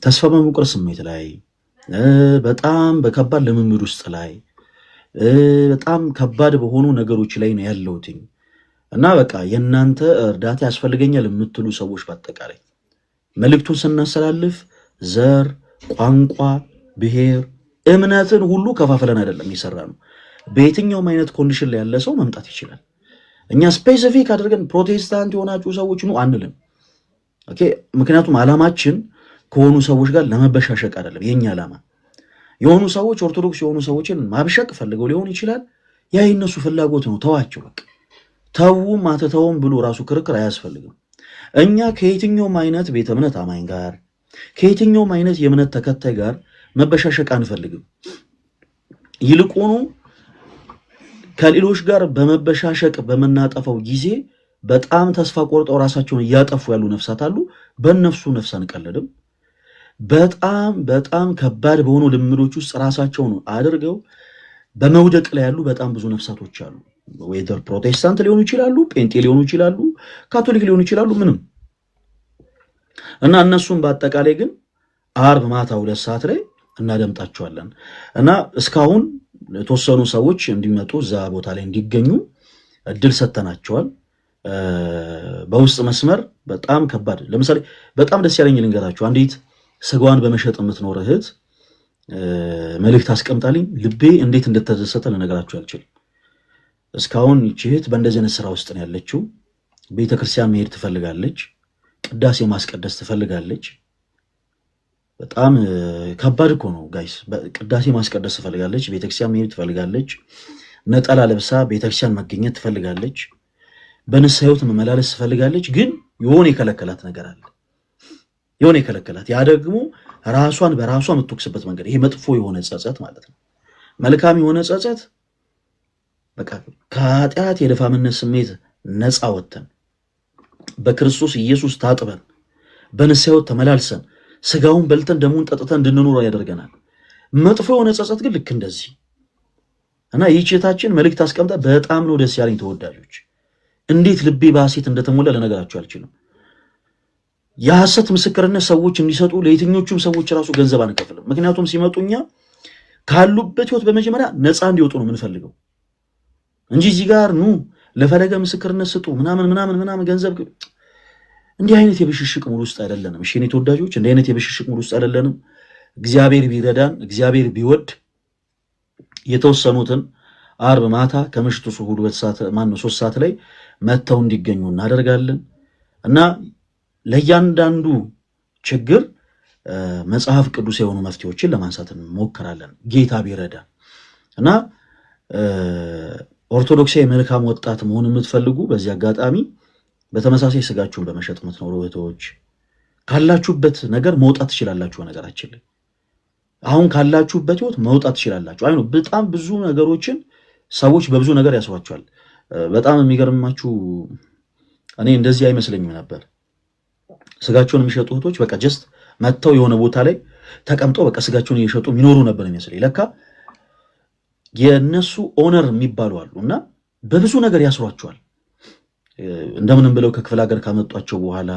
ተስፋ በመቁረጥ ስሜት ላይ በጣም በከባድ ልምምድ ውስጥ ላይ በጣም ከባድ በሆኑ ነገሮች ላይ ነው ያለሁት እና በቃ የእናንተ እርዳታ ያስፈልገኛል የምትሉ ሰዎች በአጠቃላይ መልእክቱን ስናስተላልፍ ዘር፣ ቋንቋ፣ ብሔር፣ እምነትን ሁሉ ከፋፍለን አይደለም የሰራ ነው። በየትኛውም አይነት ኮንዲሽን ላይ ያለ ሰው መምጣት ይችላል። እኛ ስፔሲፊክ አድርገን ፕሮቴስታንት የሆናችሁ ሰዎች ነው አንልም። ኦኬ ምክንያቱም ዓላማችን ከሆኑ ሰዎች ጋር ለመበሻሸቅ አይደለም። የኛ ዓላማ የሆኑ ሰዎች ኦርቶዶክስ የሆኑ ሰዎችን ማብሸቅ ፈልገው ሊሆን ይችላል። ያ የነሱ ፍላጎት ነው። ተዋቸው በቃ። ተውም አትተውም ብሎ ራሱ ክርክር አያስፈልግም። እኛ ከየትኛውም አይነት ቤተ እምነት አማኝ ጋር ከየትኛውም አይነት የእምነት ተከታይ ጋር መበሻሸቅ አንፈልግም። ይልቁኑ ከሌሎች ጋር በመበሻሸቅ በመናጠፈው ጊዜ በጣም ተስፋ ቆርጠው ራሳቸውን እያጠፉ ያሉ ነፍሳት አሉ። በእነሱ ነፍስ አንቀልድም። በጣም ከባድ በሆኑ ልምዶች ውስጥ ራሳቸውን አድርገው በመውደቅ ላይ ያሉ በጣም ብዙ ነፍሳቶች አሉ። ወይዘር ፕሮቴስታንት ሊሆኑ ይችላሉ፣ ጴንጤ ሊሆኑ ይችላሉ፣ ካቶሊክ ሊሆኑ ይችላሉ፣ ምንም እና እነሱም በአጠቃላይ ግን አርብ ማታ 2 ሰዓት ላይ እናደምጣቸዋለን እና እስካሁን የተወሰኑ ሰዎች እንዲመጡ እዛ ቦታ ላይ እንዲገኙ እድል ሰጥተናቸዋል። በውስጥ መስመር በጣም ከባድ ለምሳሌ በጣም ደስ ያለኝ ልንገራችሁ። አንዲት ስጋዋን በመሸጥ የምትኖር እህት መልእክት አስቀምጣልኝ ልቤ እንዴት እንደተደሰተ ልነግራችሁ አልችልም። እስካሁን ይህች እህት በእንደዚህ አይነት ስራ ውስጥ ነው ያለችው። ቤተክርስቲያን መሄድ ትፈልጋለች፣ ቅዳሴ ማስቀደስ ትፈልጋለች። በጣም ከባድ እኮ ነው ጋይስ። ቅዳሴ ማስቀደስ ትፈልጋለች፣ ቤተክርስቲያን መሄድ ትፈልጋለች፣ ነጠላ ለብሳ ቤተክርስቲያን መገኘት ትፈልጋለች፣ በንስሐ ሕይወት መመላለስ ትፈልጋለች። ግን የሆነ የከለከላት ነገር አለ። የሆነ የከለከላት ያ ደግሞ ራሷን በራሷ የምትወቅስበት መንገድ፣ ይሄ መጥፎ የሆነ ጸጸት ማለት ነው። መልካም የሆነ ጸጸት በቃ ከኃጢአት የደፋምነት ስሜት ነፃ ወጥተን በክርስቶስ ኢየሱስ ታጥበን በንስሐ ሕይወት ተመላልሰን ስጋውን በልተን ደሙን ጠጥተን እንድንኖር ያደርገናል። መጥፎ የሆነ ጸጸት ግን ልክ እንደዚህ እና ይህች እህታችን መልእክት አስቀምጣ በጣም ነው ደስ ያለኝ ተወዳጆች። እንዴት ልቤ በሐሴት እንደተሞላ ልነግራችሁ አልችልም። የሐሰት ምስክርነት ሰዎች እንዲሰጡ ለየትኞቹም ሰዎች ራሱ ገንዘብ አንከፍልም። ምክንያቱም ሲመጡኛ ካሉበት ህይወት በመጀመሪያ ነፃ እንዲወጡ ነው የምንፈልገው እንጂ እዚህ ጋር ኑ ለፈለገ ምስክርነት ስጡ ምናምን ገንዘብ እንዲህ አይነት የብሽሽቅ ሙሉ ውስጥ አይደለንም። እሺ የኔ ተወዳጆች እንዲህ አይነት የብሽሽቅ ሙሉ ውስጥ አይደለንም። እግዚአብሔር ቢረዳን እግዚአብሔር ቢወድ የተወሰኑትን አርብ ማታ ከምሽቱ 3 ሰዓት ላይ መተው እንዲገኙ እናደርጋለን እና ለእያንዳንዱ ችግር መጽሐፍ ቅዱስ የሆኑ መፍትሄዎችን ለማንሳት እንሞክራለን ጌታ ቢረዳን እና ኦርቶዶክሳዊ መልካም ወጣት መሆን የምትፈልጉ በዚህ አጋጣሚ በተመሳሳይ ስጋችሁን በመሸጥ የምትኖሩ እህቶች ካላችሁበት ነገር መውጣት ትችላላችሁ። ነገራችን ላይ አሁን ካላችሁበት ህይወት መውጣት ትችላላችሁ። አይ ነው በጣም ብዙ ነገሮችን ሰዎች በብዙ ነገር ያስሯቸዋል። በጣም የሚገርማችሁ እኔ እንደዚህ አይመስለኝም ነበር። ስጋቸውን የሚሸጡ እህቶች በቃ ጀስት መጥተው የሆነ ቦታ ላይ ተቀምጠው በቃ ስጋቸውን እየሸጡ የሚኖሩ ነበር የሚመስለኝ። ለካ የነሱ ኦነር የሚባሉ አሉ እና በብዙ ነገር ያስሯቸዋል። እንደምንም ብለው ከክፍለ ሀገር ካመጧቸው በኋላ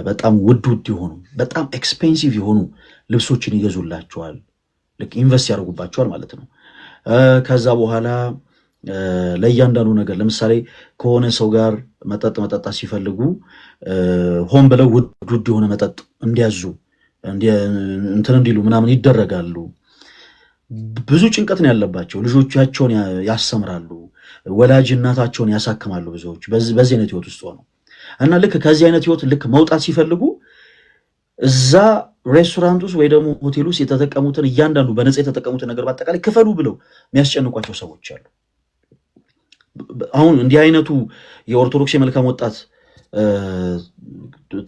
በጣም ውድ የሆኑ በጣም ኤክስፔንሲቭ የሆኑ ልብሶችን ይገዙላቸዋል። ልክ ኢንቨስት ያደርጉባቸዋል ማለት ነው። ከዛ በኋላ ለእያንዳንዱ ነገር ለምሳሌ ከሆነ ሰው ጋር መጠጣት ሲፈልጉ ሆን ብለው ውድ የሆነ መጠጥ እንዲያዙ እንትን እንዲሉ ምናምን ይደረጋሉ። ብዙ ጭንቀት ነው ያለባቸው። ልጆቻቸውን ያሰምራሉ፣ ወላጅ እናታቸውን ያሳክማሉ። ብዙዎች በዚህ አይነት ህይወት ውስጥ ሆነው እና ልክ ከዚህ አይነት ህይወት ልክ መውጣት ሲፈልጉ እዛ ሬስቶራንት ውስጥ ወይ ደግሞ ሆቴል ውስጥ የተጠቀሙትን እያንዳንዱ በነፃ የተጠቀሙትን ነገር በአጠቃላይ ክፈሉ ብለው የሚያስጨንቋቸው ሰዎች አሉ። አሁን እንዲህ አይነቱ የኦርቶዶክስ የመልካም ወጣት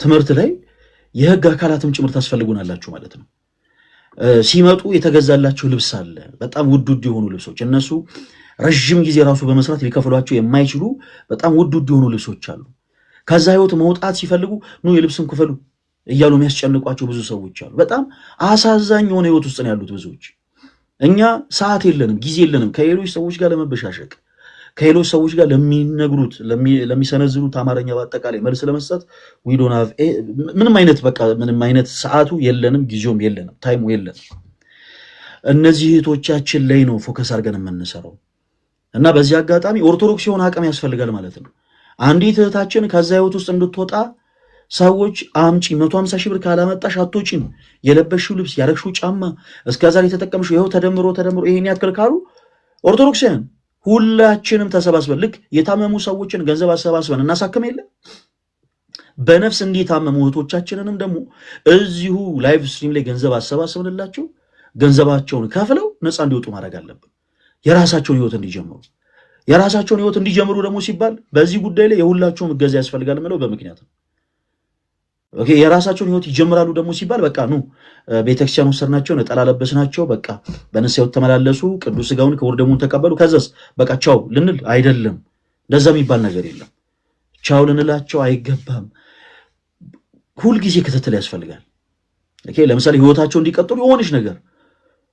ትምህርት ላይ የህግ አካላትም ጭምር ታስፈልጉናላችሁ ማለት ነው። ሲመጡ የተገዛላቸው ልብስ አለ፣ በጣም ውድ የሆኑ ልብሶች። እነሱ ረዥም ጊዜ ራሱ በመስራት ሊከፍሏቸው የማይችሉ በጣም ውድ የሆኑ ልብሶች አሉ። ከዛ ህይወት መውጣት ሲፈልጉ ኑ የልብስም ክፈሉ እያሉ የሚያስጨንቋቸው ብዙ ሰዎች አሉ። በጣም አሳዛኝ የሆነ ህይወት ውስጥ ነው ያሉት ብዙዎች። እኛ ሰዓት የለንም፣ ጊዜ የለንም ከሌሎች ሰዎች ጋር ለመበሻሸቅ፣ ከሌሎች ሰዎች ጋር ለሚነግሩት ለሚሰነዝሩት አማርኛ በአጠቃላይ መልስ ለመስጠት ምንም አይነት ሰዓቱ የለንም፣ ጊዜውም የለንም፣ ታይሙ የለንም። እነዚህ እህቶቻችን ላይ ነው ፎከስ አድርገን የምንሰራው እና በዚህ አጋጣሚ ኦርቶዶክስ የሆነ አቅም ያስፈልጋል ማለት ነው። አንዲት እህታችን ከዛ ህይወት ውስጥ እንድትወጣ ሰዎች አምጪ 150 ሺህ ብር ካላመጣሽ አትወጪም፣ የለበሽው ልብስ ያረግሽው ጫማ እስከዛሬ የተጠቀምሽው ይኸው ተደምሮ ይሄን ያክል ካሉ ኦርቶዶክሳውያን ሁላችንም ተሰባስበን ልክ የታመሙ ሰዎችን ገንዘብ አሰባስበን እናሳክም የለ በነፍስ እንዲታመሙ እህቶቻችንንም ደግሞ እዚሁ ላይቭ ስትሪም ላይ ገንዘብ አሰባስበንላቸው ገንዘባቸውን ከፍለው ነፃ እንዲወጡ ማድረግ አለብን። የራሳቸውን ህይወት እንዲጀምሩ ደግሞ ሲባል በዚህ ጉዳይ ላይ የሁላቸውም እገዛ ያስፈልጋል የምለው በምክንያት ነው። ኦኬ የራሳቸውን ህይወት ይጀምራሉ ደግሞ ሲባል በቃ ኑ ቤተክርስቲያን ወሰድናቸው፣ ነጠላ ለበስናቸው፣ በቃ በንስሐ ተመላለሱ፣ ቅዱስ ሥጋውን ክቡር ደሙን ተቀበሉ፣ ከዛስ በቃ ቻው ልንል አይደለም። እንደዛ የሚባል ነገር የለም። ቻው ልንላቸው አይገባም። ሁልጊዜ ክትትል ያስፈልጋል። ኦኬ ለምሳሌ ህይወታቸው እንዲቀጥሉ የሆነች ነገር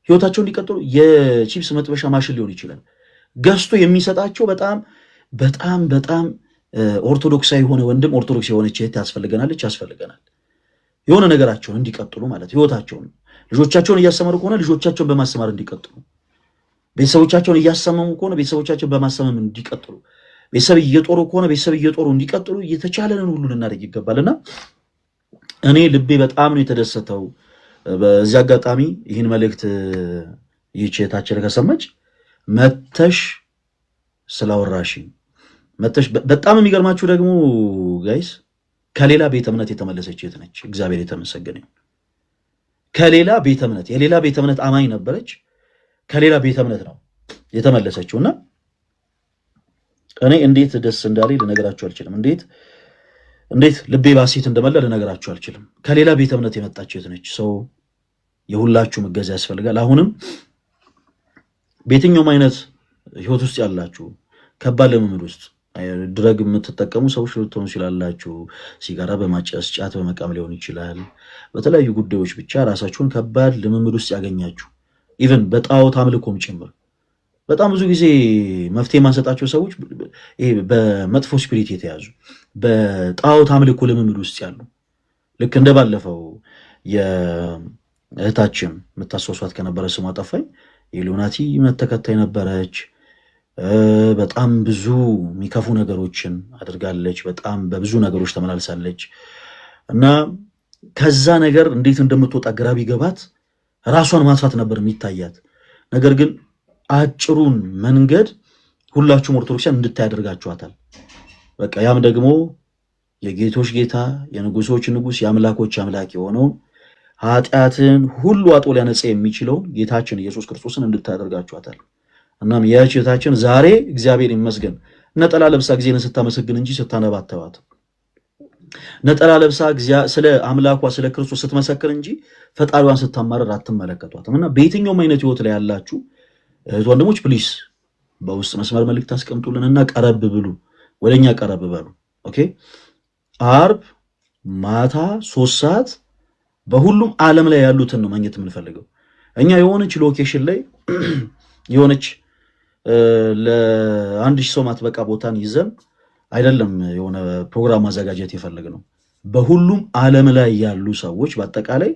ህይወታቸው እንዲቀጥሉ የቺፕስ መጥበሻ ማሽን ሊሆን ይችላል ገዝቶ የሚሰጣቸው በጣም ኦርቶዶክሳዊ የሆነ ወንድም ኦርቶዶክስ የሆነች እህት ያስፈልገናል። የሆነ ነገራቸውን እንዲቀጥሉ ማለት ህይወታቸውን ልጆቻቸውን እያስተማሩ ከሆነ ልጆቻቸውን በማስተማር እንዲቀጥሉ፣ ቤተሰቦቻቸውን እያሰመሙ ከሆነ ቤተሰቦቻቸውን በማሰመም እንዲቀጥሉ፣ ቤተሰብ እየጦሩ ከሆነ ቤተሰብ እየጦሩ እንዲቀጥሉ እየተቻለንን ሁሉ ልናደርግ ይገባልና እኔ ልቤ በጣም ነው የተደሰተው። በዚህ አጋጣሚ ይህን መልእክት ይህች እህታችን ከሰማች መተሽ ስላወራሽኝ በጣም የሚገርማችሁ ደግሞ ጋይስ ከሌላ ቤተ እምነት የተመለሰች እህት ነች። እግዚአብሔር የተመሰገነ ይሁን። ከሌላ ቤተ እምነት የሌላ ቤተ እምነት አማኝ ነበረች። ከሌላ ቤተ እምነት ነው የተመለሰችውና እኔ እንዴት ደስ እንዳለኝ ልነግራችሁ አልችልም። እንዴት ልቤ ባሴት እንደመላ ልነግራችሁ አልችልም። ከሌላ ቤተ እምነት የመጣች እህት ነች። ሰው የሁላችሁም እገዛ ያስፈልጋል። አሁንም በየትኛውም አይነት ህይወት ውስጥ ያላችሁ ከባድ ልምምድ ውስጥ ድረግ የምትጠቀሙ ሰዎች ልትሆኑ ይችላላችሁ። ሲጋራ በማጨስ ጫት በመቃም ሊሆን ይችላል። በተለያዩ ጉዳዮች ብቻ ራሳችሁን ከባድ ልምምድ ውስጥ ያገኛችሁ ኢቨን በጣዖት አምልኮም ጭምር በጣም ብዙ ጊዜ መፍትሄ የማንሰጣቸው ሰዎች ይሄ በመጥፎ ስፒሪት የተያዙ በጣዖት አምልኮ ልምምድ ውስጥ ያሉ ልክ እንደባለፈው የእህታችን የምታስወሷት ከነበረ ስሟ ጠፋኝ የኢሉሚናቲ እምነት ተከታይ ነበረች። በጣም ብዙ የሚከፉ ነገሮችን አድርጋለች። በጣም በብዙ ነገሮች ተመላልሳለች እና ከዛ ነገር እንዴት እንደምትወጣ ግራ ቢገባት ራሷን ማጥፋት ነበር የሚታያት። ነገር ግን አጭሩን መንገድ ሁላችሁም ኦርቶዶክሳን እንድታይ ያደርጋችኋታል። በቃ ያም ደግሞ የጌቶች ጌታ የንጉሶች ንጉስ የአምላኮች አምላክ የሆነውን ኃጢአትን ሁሉ አጥቦ ሊያነጻ የሚችለውን ጌታችን ኢየሱስ ክርስቶስን እንድታደርጋችኋታል። እናም ያች እህታችን ዛሬ እግዚአብሔር ይመስገን ነጠላ ለብሳ ጊዜን ስታመሰግን እንጂ ስታነባ አታዩዋትም። ነጠላ ለብሳ ስለ አምላኳ ስለ ክርስቶስ ስትመሰክር እንጂ ፈጣሪዋን ስታማረር አትመለከቷትም። እና በየትኛውም አይነት ህይወት ላይ ያላችሁ እህት ወንድሞች ፕሊስ በውስጥ መስመር መልእክት አስቀምጡልንና ቀረብ ብሉ፣ ወደኛ ቀረብ በሉ። ኦኬ አርብ ማታ 3 ሰዓት በሁሉም ዓለም ላይ ያሉትን ነው ማግኘት የምንፈልገው። እኛ የሆነች ሎኬሽን ላይ የሆነች ለ1000 ሰው ማትበቃ ቦታን ይዘን አይደለም የሆነ ፕሮግራም ማዘጋጀት የፈለግነው። በሁሉም ዓለም ላይ ያሉ ሰዎች በአጠቃላይ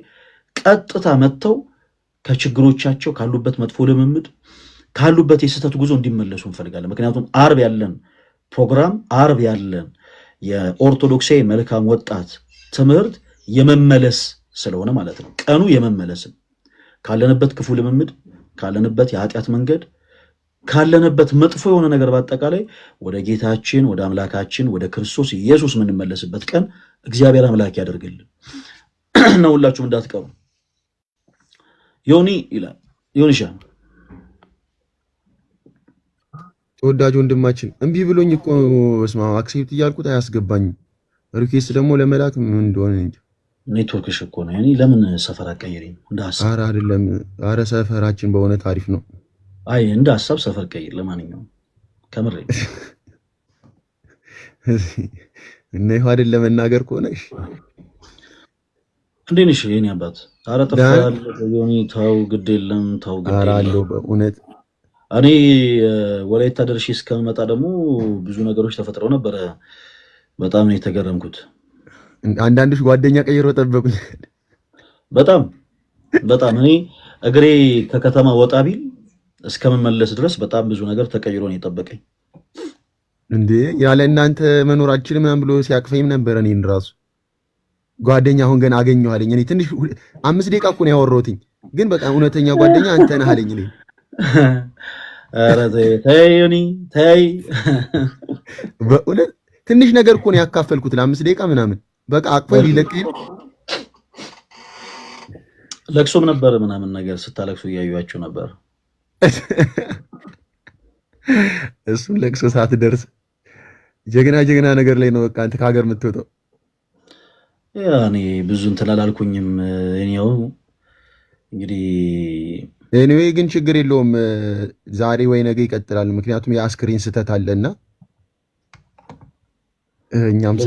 ቀጥታ መጥተው ከችግሮቻቸው ካሉበት መጥፎ ልምምድ ካሉበት የስህተት ጉዞ እንዲመለሱ እንፈልጋለን። ምክንያቱም አርብ ያለን ፕሮግራም አርብ ያለን የኦርቶዶክሳዊ መልካም ወጣት ትምህርት የመመለስ ስለሆነ ማለት ነው። ቀኑ የመመለስን ካለንበት ክፉ ልምምድ ካለንበት የኃጢአት መንገድ ካለንበት መጥፎ የሆነ ነገር በአጠቃላይ ወደ ጌታችን ወደ አምላካችን ወደ ክርስቶስ ኢየሱስ የምንመለስበት ቀን እግዚአብሔር አምላክ ያደርግልን እና ሁላችሁም እንዳትቀሩ። ዮኒ ይላል ዮኒሻ
ተወዳጅ ወንድማችን እምቢ ብሎኝ እኮ እስማ አክሴፕት እያልኩት አያስገባኝም። ሪኩዌስት ደግሞ ለመላክ ምን እንደሆነ እንጂ
ኔትወርክሽ እኮ ነው። ያኔ ለምን ሰፈር አቀይሪኝ እንደ ሐሳብ?
ኧረ አይደለም፣ ኧረ ሰፈራችን በእውነት አሪፍ ነው።
አይ እንደ ሐሳብ ሰፈር ቀይር። ለማንኛውም ከምሬ
እና ይኸው አይደለም መናገር ከሆነሽ
እንዴት ነሽ የኔ አባት? ኧረ ጠፋል ዮኒ። ተው ግድ የለም ተው ግድ
ኧረ
የለም።
አለው በእውነት
እኔ ወላይታ ደርሼ እስከምመጣ ደግሞ ብዙ ነገሮች ተፈጥረው ነበረ። በጣም ነው የተገረምኩት።
አንዳንዶች ጓደኛ ቀይሮ ጠበቁኝ።
በጣም በጣም እኔ እግሬ ከከተማ ወጣ ቢል እስከምመለስ ድረስ በጣም ብዙ ነገር ተቀይሮ ነው የጠበቀኝ።
እንዴ ያለ እናንተ መኖራችን ምናምን ብሎ ሲያቅፈኝም ነበር። እኔን ራሱ ጓደኛ አሁን ገና አገኘሁ አለኝ። እኔ ትንሽ 5 ደቂቃ እኮ ነው ያወራሁትኝ፣ ግን በቃ እውነተኛ ጓደኛ አንተ ነህ አለኝ። እኔ
ኧረ ተይ ዮኒ ተይ።
በእውነት ትንሽ ነገር እኮ ነው ያካፈልኩት ለ5 ደቂቃ ምናምን። በቃ አቅፎ ሊለቀኝ
ለቅሶም ነበር ምናምን ነገር ስታለቅሱ እያዩዋችሁ ነበር።
እሱን ለቅሶ ሳትደርስ ጀግና ነገር ላይ ነው በቃ አንተ ከሀገር የምትወጣው።
ያኔ ብዙ እንትን አላልኩኝም። እኔው እንግዲህ
ኤኒዌይ ግን ችግር የለውም። ዛሬ ወይ ነገ ይቀጥላል። ምክንያቱም የአስክሬን ስህተት አለና እኛም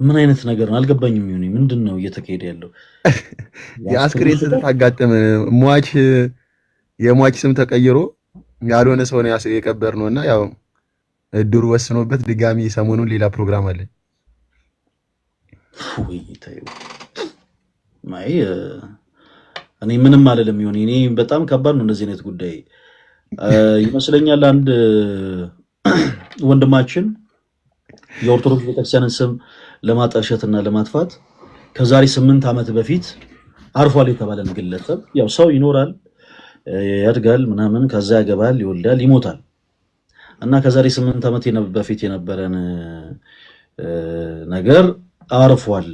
ምን አይነት ነገር ነው አልገባኝም። ይሁን ምንድን ነው እየተካሄደ ያለው?
የአስክሬን ስህተት አጋጠመ። የሟች ስም ተቀይሮ ያልሆነ ሰው ነው የቀበር ነውና ያው እድሩ ወስኖበት ድጋሚ ሰሞኑን ሌላ ፕሮግራም አለ።
እኔ ምንም አልልም። ይሁን እኔ በጣም ከባድ ነው እንደዚህ አይነት ጉዳይ ይመስለኛል። አንድ ወንድማችን የኦርቶዶክስ ቤተክርስቲያንን ስም ለማጠልሸትና ለማጥፋት ከዛሬ 8 ዓመት በፊት አርፏል የተባለን ግለሰብ ያው ሰው ይኖራል፣ ያድጋል፣ ምናምን ከዛ ያገባል፣ ይወልዳል፣ ይሞታል እና ከዛሬ 8 ዓመት በፊት የነበረን ነገር አርፏል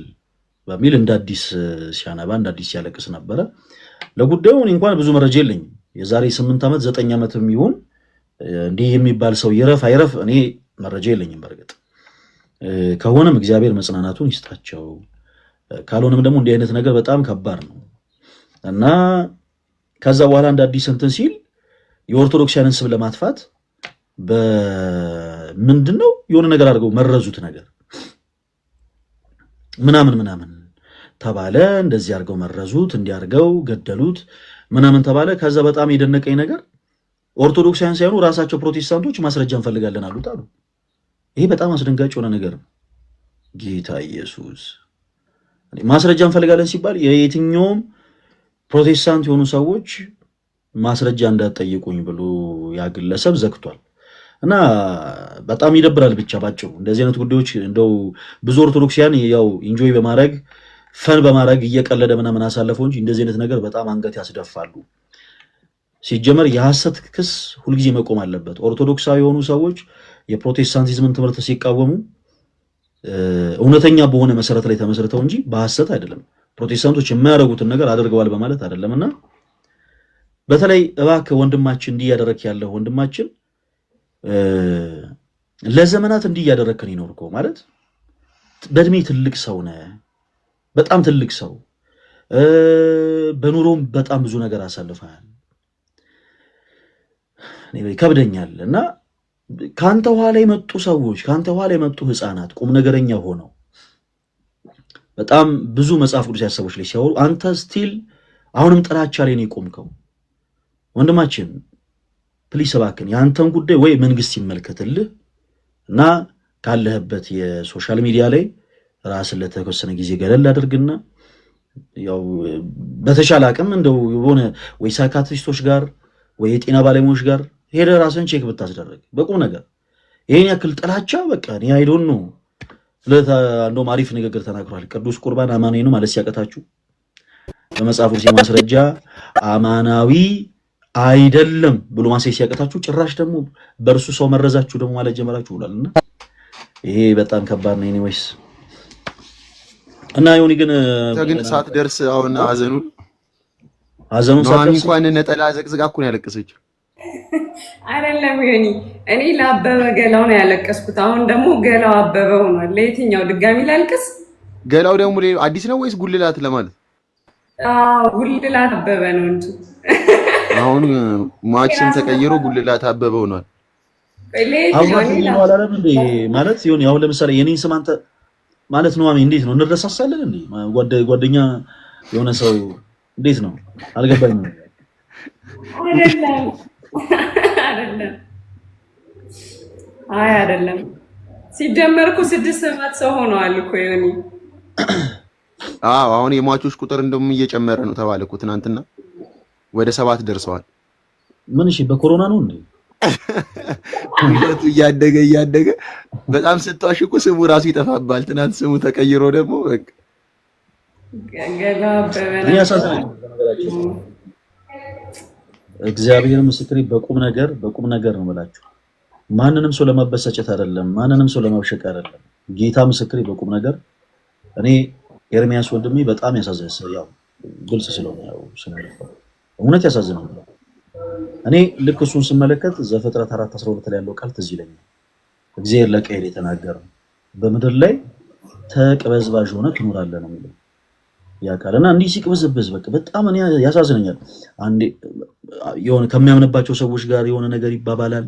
በሚል እንደ አዲስ ሲያነባ እንደ አዲስ ሲያለቅስ ነበረ። ለጉዳዩ እኔ እንኳን ብዙ መረጃ የለኝም። የዛሬ 8 ዓመት 9 ዓመትም ይሁን እንዲህ የሚባል ሰው ይረፍ አይረፍ እኔ መረጃ የለኝም። በርግጥ ከሆነም እግዚአብሔር መጽናናቱን ይስጣቸው፣ ካልሆነም ደግሞ እንዲህ አይነት ነገር በጣም ከባድ ነው እና ከዛ በኋላ እንደ አዲስ እንትን ሲል የኦርቶዶክሳውያንን ስም ለማጥፋት በምንድነው የሆነ ነገር አድርገው መረዙት ነገር ምናምን ተባለ። እንደዚህ አድርገው መረዙት፣ እንዲያርገው ገደሉት። ምናምን ተባለ። ከዛ በጣም የደነቀኝ ነገር ኦርቶዶክሳውያን ሳይሆኑ ራሳቸው ፕሮቴስታንቶች ማስረጃ እንፈልጋለን አሉት አሉ። ይሄ በጣም አስደንጋጭ የሆነ ነገር ነው። ጌታ ኢየሱስ ማስረጃ እንፈልጋለን ሲባል የየትኛውም ፕሮቴስታንት የሆኑ ሰዎች ማስረጃ እንዳትጠይቁኝ ብሎ ያ ግለሰብ ዘግቷል። እና በጣም ይደብራል። ብቻ ባጭሩ እንደዚህ አይነት ጉዳዮች እንደው ብዙ ኦርቶዶክሲያን ያው ኢንጆይ በማድረግ ፈን በማድረግ እየቀለደ ምናምን አሳለፈው እንጂ እንደዚህ አይነት ነገር በጣም አንገት ያስደፋሉ። ሲጀመር የሐሰት ክስ ሁልጊዜ መቆም አለበት። ኦርቶዶክሳዊ የሆኑ ሰዎች የፕሮቴስታንቲዝምን ትምህርት ሲቃወሙ እውነተኛ በሆነ መሰረት ላይ ተመስርተው እንጂ በሐሰት አይደለም። ፕሮቴስታንቶች የማያደርጉትን ነገር አድርገዋል በማለት አይደለምና በተለይ እባክህ ወንድማችን እንዲህ ያደረክ ያለው ወንድማችን ለዘመናት እንዲህ ያደረከን ይኖርኮ ማለት በእድሜ ትልቅ ሰው ነህ፣ በጣም ትልቅ ሰው በኑሮም በጣም ብዙ ነገር አሳልፈሃል። እኔ ከብደኛል እና ካንተ ኋላ የመጡ ሰዎች ካንተ ኋላ የመጡ ህፃናት ቁም ነገረኛ ሆነው በጣም ብዙ መጽሐፍ ቅዱስ ያሰቦች ላይ ሲያወሩ አንተ ስቲል አሁንም ጥላቻ ላይ ነው የቆምከው። ወንድማችን ፕሊስ እባክን የአንተን ጉዳይ ወይ መንግስት ይመልከትልህ እና ካለህበት የሶሻል ሚዲያ ላይ ራስን ለተወሰነ ጊዜ ገለል አድርግና ያው በተሻለ አቅም እንደው የሆነ ወይ ሳይካትሪስቶች ጋር ወይ የጤና ባለሙያዎች ጋር ሄደ ራስን ቼክ ብታስደረግ በቁም ነገር ይሄን ያክል ጥላቻ በቃ እኔ አይዶን ነው። እንደውም አሪፍ ንግግር ተናግሯል። ቅዱስ ቁርባን አማናዊ ነው ማለት ሲያቀታችሁ በመጽሐፉ ማስረጃ አማናዊ አይደለም ብሎ ማሳየት ሲያቀታችሁ ጭራሽ ደግሞ በእርሱ ሰው መረዛችሁ ደግሞ ማለት ጀመራችሁ ብሏልና ይሄ በጣም ከባድ ነው። ኤኒዌይስ እና ዮኒ ግን
ሳትደርስ አሁን ሀዘኑን
ሳትደርስ
እንኳን ነጠላ ዘቅዝቃ እኮ ነው ያለቀሰችው።
አይደለም ዮኒ፣ እኔ ለአበበ ገላው ነው ያለቀስኩት። አሁን ደግሞ ገላው አበበ ሆኗል። ለየትኛው ድጋሚ ላልቅስ?
ገላው ደግሞ አዲስ ነው ወይስ ጉልላት ለማለት?
ጉልላት አበበ ነው እንጂ
አሁን ማክስም ተቀይሮ ጉልላት አበበ ሆኗል።
ማለት ሲሆን ያው ለምሳሌ የኔን ስም አንተ ማለት ነው ማሚ እንዴት ነው እንረሳሳለን እንዴ? ጓደኛ የሆነ ሰው እንዴት ነው አልገባኝም።
አይደለም ሲጀመርኩ 6-7 ሰው ሆነዋል እኮ ዮኒ።
አሁን የሟቾች ቁጥር እንደውም እየጨመረ ነው ተባለ እኮ ትናንትና ወደ 7 ደርሰዋል።
ምን እሺ በኮሮና ነው እንዴ?
እያደገ በጣም ስትዋሽ እኮ ስሙ ራሱ ይጠፋባል። ትናንት ስሙ ተቀይሮ ደግሞ በቃ
እግዚአብሔር ምስክሬ በቁም ነገር ነው የምላችሁ። ማንንም ሰው ለማበሳጨት አይደለም፣ ማንንም ሰው ለማብሸቅ አይደለም። ጌታ ምስክሬ በቁም ነገር እኔ ኤርሚያስ ወንድሜ በጣም ያሳዝናል። ያው ግልጽ ስለሆነ ያው እውነት ያሳዝናል። እኔ ልክ እሱን ስመለከት ዘፍጥረት 4:12 ላይ ያለው ቃል ትዝ ይለኛል። እግዚአብሔር ለቃየል የተናገረው በምድር ላይ ተቅበዝባዥ ሆነ ትኖራለህ ነው የሚለው ያ ቃልና እንዲህ ሲቅበዝበዝ በቃ በጣም እኔ ያሳዝነኛል። አንዴ የሆነ ከሚያምንባቸው ሰዎች ጋር የሆነ ነገር ይባባላል፣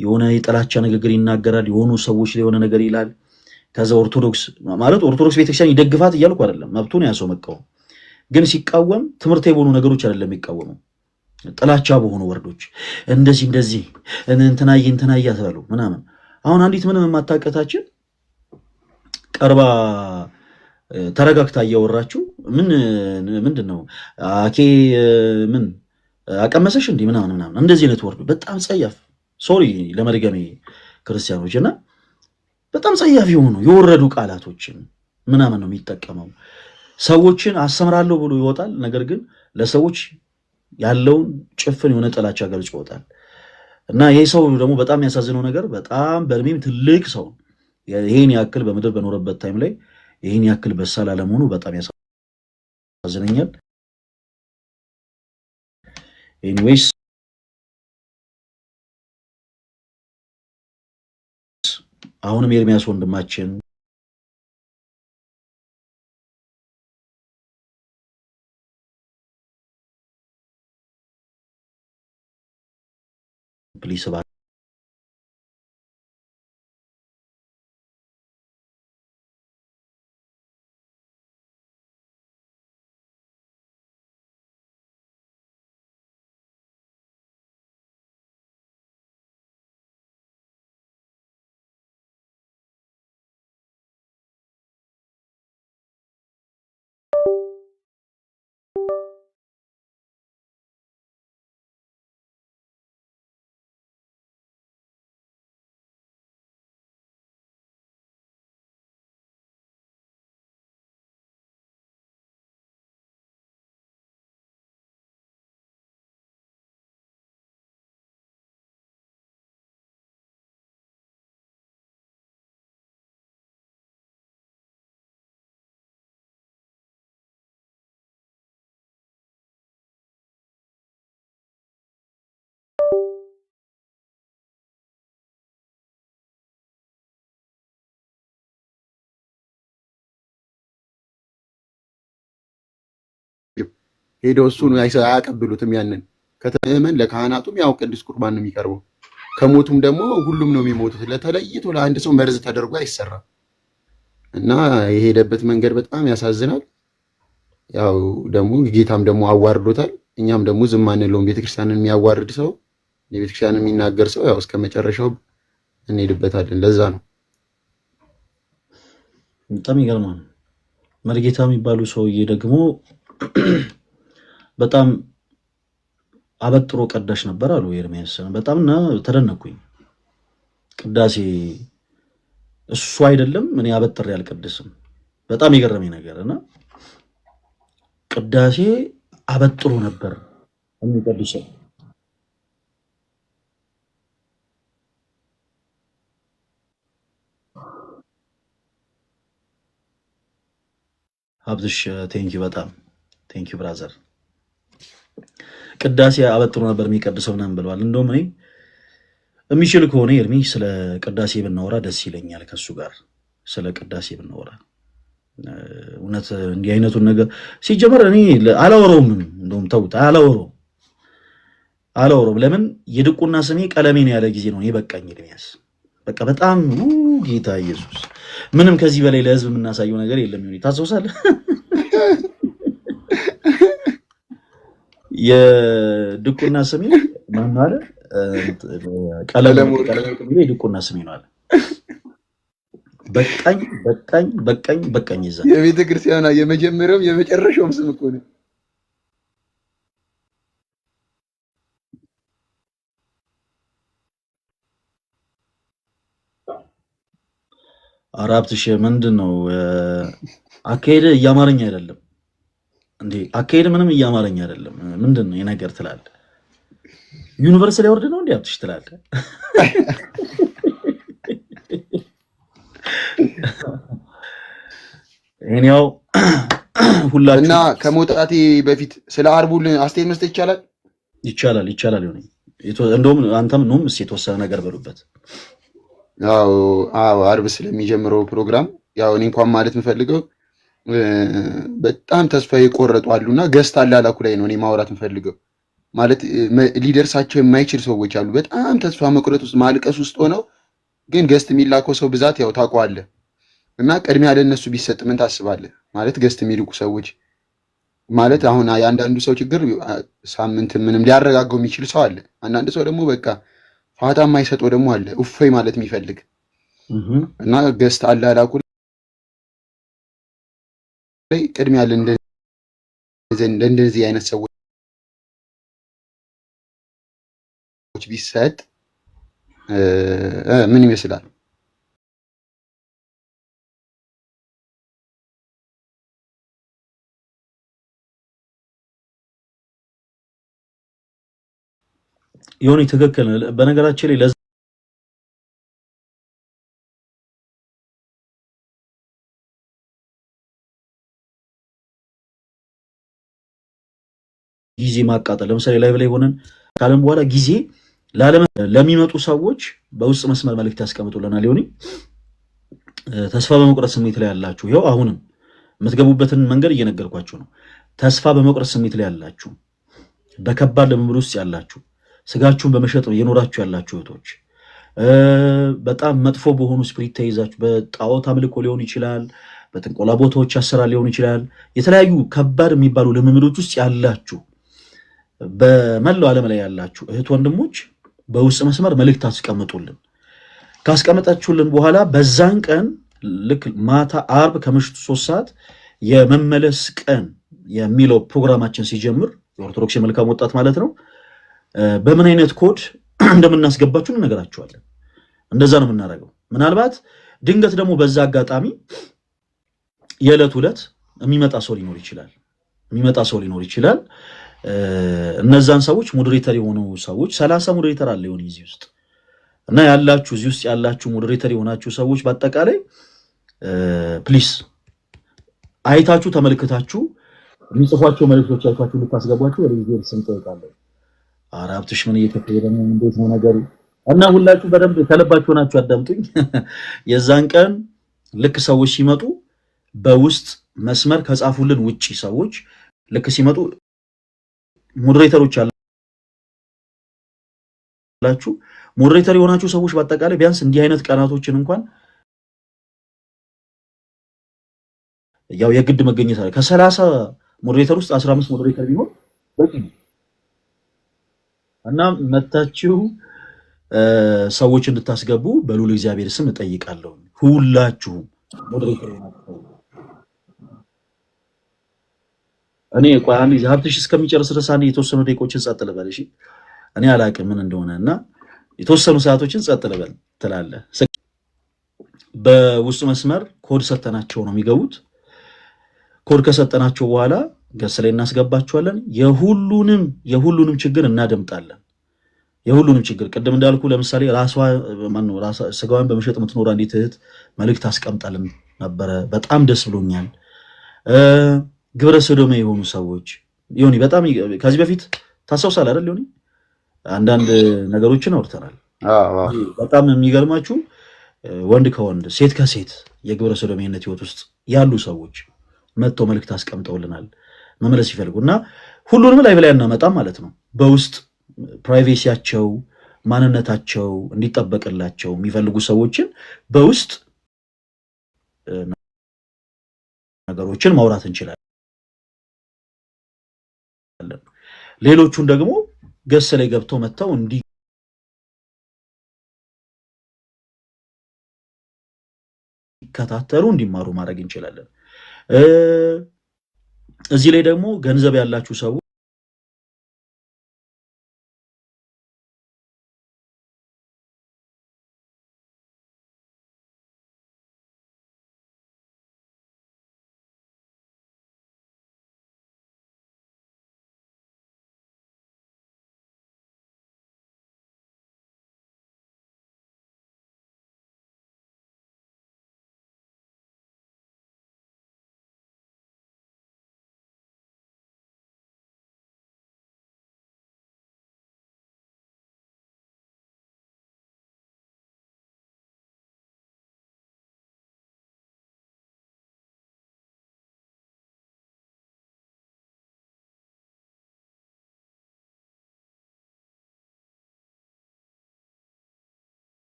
የሆነ የጥላቻ ንግግር ይናገራል፣ የሆኑ ሰዎች ላይ የሆነ ነገር ይላል። ከዛ ኦርቶዶክስ ቤተክርስቲያን ይደግፋት እያልኩ አይደለም፣ መብቱ ነው ያ ሰው መቃወም። ግን ሲቃወም ትምህርታዊ በሆኑ ነገሮች አይደለም የሚቃወመው፣ ጥላቻ በሆኑ ወርዶች እንደዚህ እንትናዬ አትበሉ ምናምን። አሁን አንዲት ምንም የማታውቃታችን ቀርባ ተረጋግታ እያወራችሁ ምንድን ነው አኬ ምን አቀመሰሽ እንዲህ ምናምን እንደዚህ አይነት ወርድ በጣም ጸያፍ፣ ሶሪ ለመድገሜ ክርስቲያኖች፣ እና በጣም ጸያፍ የሆኑ የወረዱ ቃላቶችን ምናምን ነው የሚጠቀመው። ሰዎችን አስተምራለሁ ብሎ ይወጣል፣ ነገር ግን ለሰዎች ያለውን ጭፍን የሆነ ጥላቻ ገልጾ ይወጣል። እና ይሄ ሰው ደግሞ በጣም የሚያሳዝነው ነገር በጣም በእድሜም ትልቅ ሰው ይሄን ያክል በምድር በኖረበት ታይም ላይ ይሄን ያክል በሳል አለመሆኑ በጣም ያሳዝነኛል። ኤኒዌይስ አሁንም ኤርሚያስ ወንድማችን ፕሊስ
ሄደው እሱን አያቀብሉትም። ያንን ከተመን ለካህናቱም ያው ቅዱስ ቁርባን ነው የሚቀርበው። ከሞቱም ደግሞ ሁሉም ነው የሚሞቱት። ለተለይቶ ለአንድ ሰው መርዝ ተደርጎ አይሰራም እና የሄደበት መንገድ በጣም ያሳዝናል። ያው ደግሞ ጌታም ደግሞ አዋርዶታል። እኛም ደግሞ ዝም አንለውም። ቤተክርስቲያንን የሚያዋርድ ሰው የቤተክርስቲያንን የሚናገር ሰው ያው እስከ መጨረሻው እንሄድበታለን። ለዛ ነው
በጣም ይገርማል። መርጌታ የሚባሉ ሰውዬ ደግሞ በጣም አበጥሮ ቀዳሽ ነበር አሉ ኤርሚያስ። በጣም ተደነኩኝ። ቅዳሴ እሱ አይደለም እኔ አበጥሬ አልቀድስም። በጣም የገረመኝ ነገር እና ቅዳሴ አበጥሮ ነበር የሚቀድሰው። ሀብትሽ ቴንኪው፣ በጣም ቴንኪው ብራዘር። ቅዳሴ አበጥሮ ነበር የሚቀድሰው ምናምን ብለዋል። እንደውም እኔ የሚችል ከሆነ ኤርሚ ስለ ቅዳሴ ብናወራ ደስ ይለኛል። ከሱ ጋር ስለ ቅዳሴ ብናወራ እውነት እንዲህ አይነቱን ነገር ሲጀመር እኔ አላወራውም። እንደውም ተውት፣ አላወራውም። ለምን የድቁና ስሜ ቀለሜን ያለ ጊዜ ነው እኔ በቃኝ። ኤርሚያስ በቃ በጣም ጌታ ኢየሱስ፣ ምንም ከዚህ በላይ ለህዝብ የምናሳየው ነገር የለም። ይሁን ታስታውሳለህ? የድቁና ስሜ ማን አለ? ቀለሙ የድቁና ስሜ ነው አለ። በቃኝ ይዛ
የቤተ ክርስቲያኗ የመጀመሪያውም የመጨረሻውም ስም እኮ ነው።
አራብትሽ ምንድን ነው አካሄድ? እያማረኝ አይደለም እንዴ? አካሄድ ምንም እያማረኝ አይደለም። ምንድን ነው የነገር ትላለህ? ዩኒቨርስ ላይ ወርድ ነው እንዴ አብትሽ ትላለህ? እኔው ሁላችሁ
እና ከመውጣቴ በፊት ስለ አርቡል አስተያየት መስጠት ይቻላል?
ይቻላል። እንደውም አንተም ኑም የተወሰነ ነገር በሉበት።
አዎ አርብ ስለሚጀምረው ፕሮግራም ያው እኔ እንኳን ማለት የምፈልገው በጣም ተስፋ የቆረጡ አሉና ገስት አላላኩ ላይ ነው እኔ ማውራት የምፈልገው። ማለት ሊደርሳቸው የማይችል ሰዎች አሉ፣ በጣም ተስፋ መቁረጥ ውስጥ ማልቀስ ውስጥ ሆነው ግን ገስት የሚላከው ሰው ብዛት ያው ታውቀዋለህ። እና ቅድሚያ ለእነሱ ቢሰጥ ምን ታስባለህ? ማለት ገስት የሚልኩ ሰዎች ማለት አሁን የአንዳንዱ ሰው ችግር ሳምንት ምንም ሊያረጋገው የሚችል ሰው አለ። አንዳንድ ሰው ደግሞ በቃ ፋታ የማይሰጠው ደግሞ አለ፣ እፎይ ማለት የሚፈልግ እና ገስት አላላኩ ላይ ቅድሚያ ለእንደዚህ አይነት ሰዎች ቢሰጥ ምን ይመስላል?
የሆነ ትክክል። በነገራችን ላይ ጊዜ ማቃጠል ለምሳሌ ላይቭ ላይ ሆነን ካለም በኋላ ጊዜ ለሚመጡ ሰዎች በውስጥ መስመር መልእክት ያስቀምጡልናል። ሊሆን ተስፋ በመቁረጥ ስሜት ላይ ያላችሁ ይኸው አሁንም የምትገቡበትን መንገድ እየነገርኳችሁ ነው። ተስፋ በመቁረጥ ስሜት ላይ ያላችሁ፣ በከባድ ልምምድ ውስጥ ያላችሁ፣ ስጋችሁን በመሸጥ እየኖራችሁ ያላችሁ እህቶች፣ በጣም መጥፎ በሆኑ ስፕሪት ተይዛችሁ በጣዖት አምልኮ ሊሆን ይችላል፣ በጥንቆላ ቦታዎች አሰራር ሊሆን ይችላል፣ የተለያዩ ከባድ የሚባሉ ልምምዶች ውስጥ ያላችሁ በመላው ዓለም ላይ ያላችሁ እህት ወንድሞች በውስጥ መስመር መልእክት አስቀምጡልን። ካስቀመጣችሁልን በኋላ በዛን ቀን ልክ ማታ አርብ ከምሽቱ 3 ሰዓት የመመለስ ቀን የሚለው ፕሮግራማችን ሲጀምር የኦርቶዶክስ የመልካም ወጣት ማለት ነው፣ በምን አይነት ኮድ እንደምናስገባችሁ እንነግራችኋለን። እንደዛ ነው የምናደርገው። ምናልባት ድንገት ደግሞ በዛ አጋጣሚ የዕለት ዕለት የሚመጣ ሰው ሊኖር ይችላል። እነዛን ሰዎች ሞዴሬተር የሆኑ ሰዎች 30 ሞዴሬተር አለ ይሆን እዚህ ውስጥ እና ያላችሁ እዚህ ውስጥ ያላችሁ ሞዴሬተር የሆናችሁ ሰዎች በአጠቃላይ ፕሊስ አይታችሁ ተመልክታችሁ የሚጽፏቸው መልእክቶች አይታችሁ ልታስገቧቸው ወደ ቪዲዮ ስም ጠይቃለሁ። አራብትሽ ምን እየተፈጠረ ነው? እንዴት ነው ነገሩ? እና ሁላችሁ በደንብ ከልባችሁ ናችሁ አዳምጡኝ። የዛን ቀን ልክ ሰዎች ሲመጡ በውስጥ መስመር ከጻፉልን ውጪ ሰዎች ልክ ሲመጡ ሞዴሬተሮች አላችሁ። ሞዴሬተር የሆናችሁ ሰዎች በአጠቃላይ ቢያንስ እንዲህ አይነት ቀናቶችን እንኳን ያው የግድ መገኘት አለ። ከ30 ሞዴሬተር ውስጥ 15 ሞዴሬተር ቢሆን በቂ ነው እና መታችሁ ሰዎች እንድታስገቡ በሉል እግዚአብሔር ስም እጠይቃለሁ። ሁላችሁም ሞዴሬተር ናችሁ። እኔ ቆይ አንዴ ሀብትሽ እስከሚጨርስ ድረስ አንዴ የተወሰኑ ደቂቆችን ጸጥ ልበል። እሺ እኔ አላቅም ምን እንደሆነና የተወሰኑ ሰዓቶችን ጸጥ ልበል ትላለህ። በውስጥ መስመር ኮድ ሰጠናቸው ነው የሚገቡት። ኮድ ከሰጠናቸው በኋላ ገስ ላይ እናስገባቸዋለን። የሁሉንም ችግር እናደምጣለን። የሁሉንም ችግር ቅድም እንዳልኩ ለምሳሌ ስጋዋን በመሸጥ የምትኖር አንዲት እህት መልእክት አስቀምጣልን ነበረ። በጣም ደስ ብሎኛል። ግብረ ሰዶሜ የሆኑ ሰዎች ዮኒ በጣም ከዚህ በፊት ታስታውሳለህ አይደል? ዮኒ አንዳንድ ነገሮችን አውርተናል። በጣም የሚገርማችሁ ወንድ ከወንድ ሴት ከሴት የግብረ ሰዶሜነት ህይወት ውስጥ ያሉ ሰዎች መጥተው መልእክት አስቀምጠውልናል መመለስ ይፈልጉ እና ሁሉንም ላይ አናመጣም ማለት ነው። በውስጥ ፕራይቬሲያቸው ማንነታቸው እንዲጠበቅላቸው የሚፈልጉ ሰዎችን በውስጥ ነገሮችን ማውራት እንችላለን። ሌሎቹን ደግሞ ገስ ላይ ገብተው መጥተው እንዲከታተሉ እንዲማሩ ማድረግ እንችላለን። እዚህ ላይ ደግሞ ገንዘብ ያላችሁ ሰው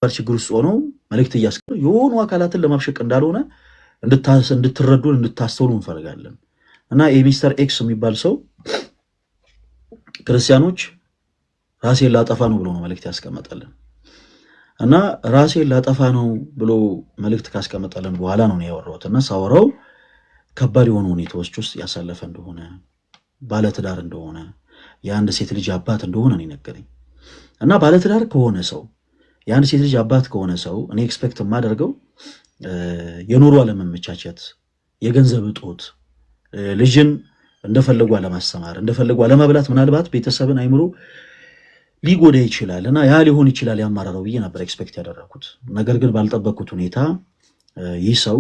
ችግር ውስጥ ሆነው መልእክት እያስቀሩ የሆኑ አካላትን ለማብሸቅ እንዳልሆነ እንድትረዱን እንድታስተውሉ እንፈልጋለን። እና ሚስተር ኤክስ የሚባል ሰው ክርስቲያኖች ራሴን ላጠፋ ነው ብሎ ነው መልእክት ያስቀመጠልን እና ራሴን ላጠፋ ነው ብሎ መልእክት ካስቀመጠልን በኋላ ነው ያወራሁት እና ሳወራው ከባድ የሆኑ ሁኔታዎች ውስጥ ያሳለፈ እንደሆነ ባለትዳር እንደሆነ የአንድ ሴት ልጅ አባት እንደሆነ ነው የነገረኝ እና ባለትዳር ከሆነ ሰው የአንድ ሴት ልጅ አባት ከሆነ ሰው እኔ ኤክስፔክት የማደርገው የኑሮ አለመመቻቸት፣ የገንዘብ እጦት፣ ልጅን እንደፈለጉ አለማስተማር፣ እንደፈለጉ አለመብላት ምናልባት ቤተሰብን አይምሮ ሊጎዳ ይችላል እና ያ ሊሆን ይችላል ያማራረው ብዬ ነበር ኤክስፔክት ያደረኩት። ነገር ግን ባልጠበቅኩት ሁኔታ ይህ ሰው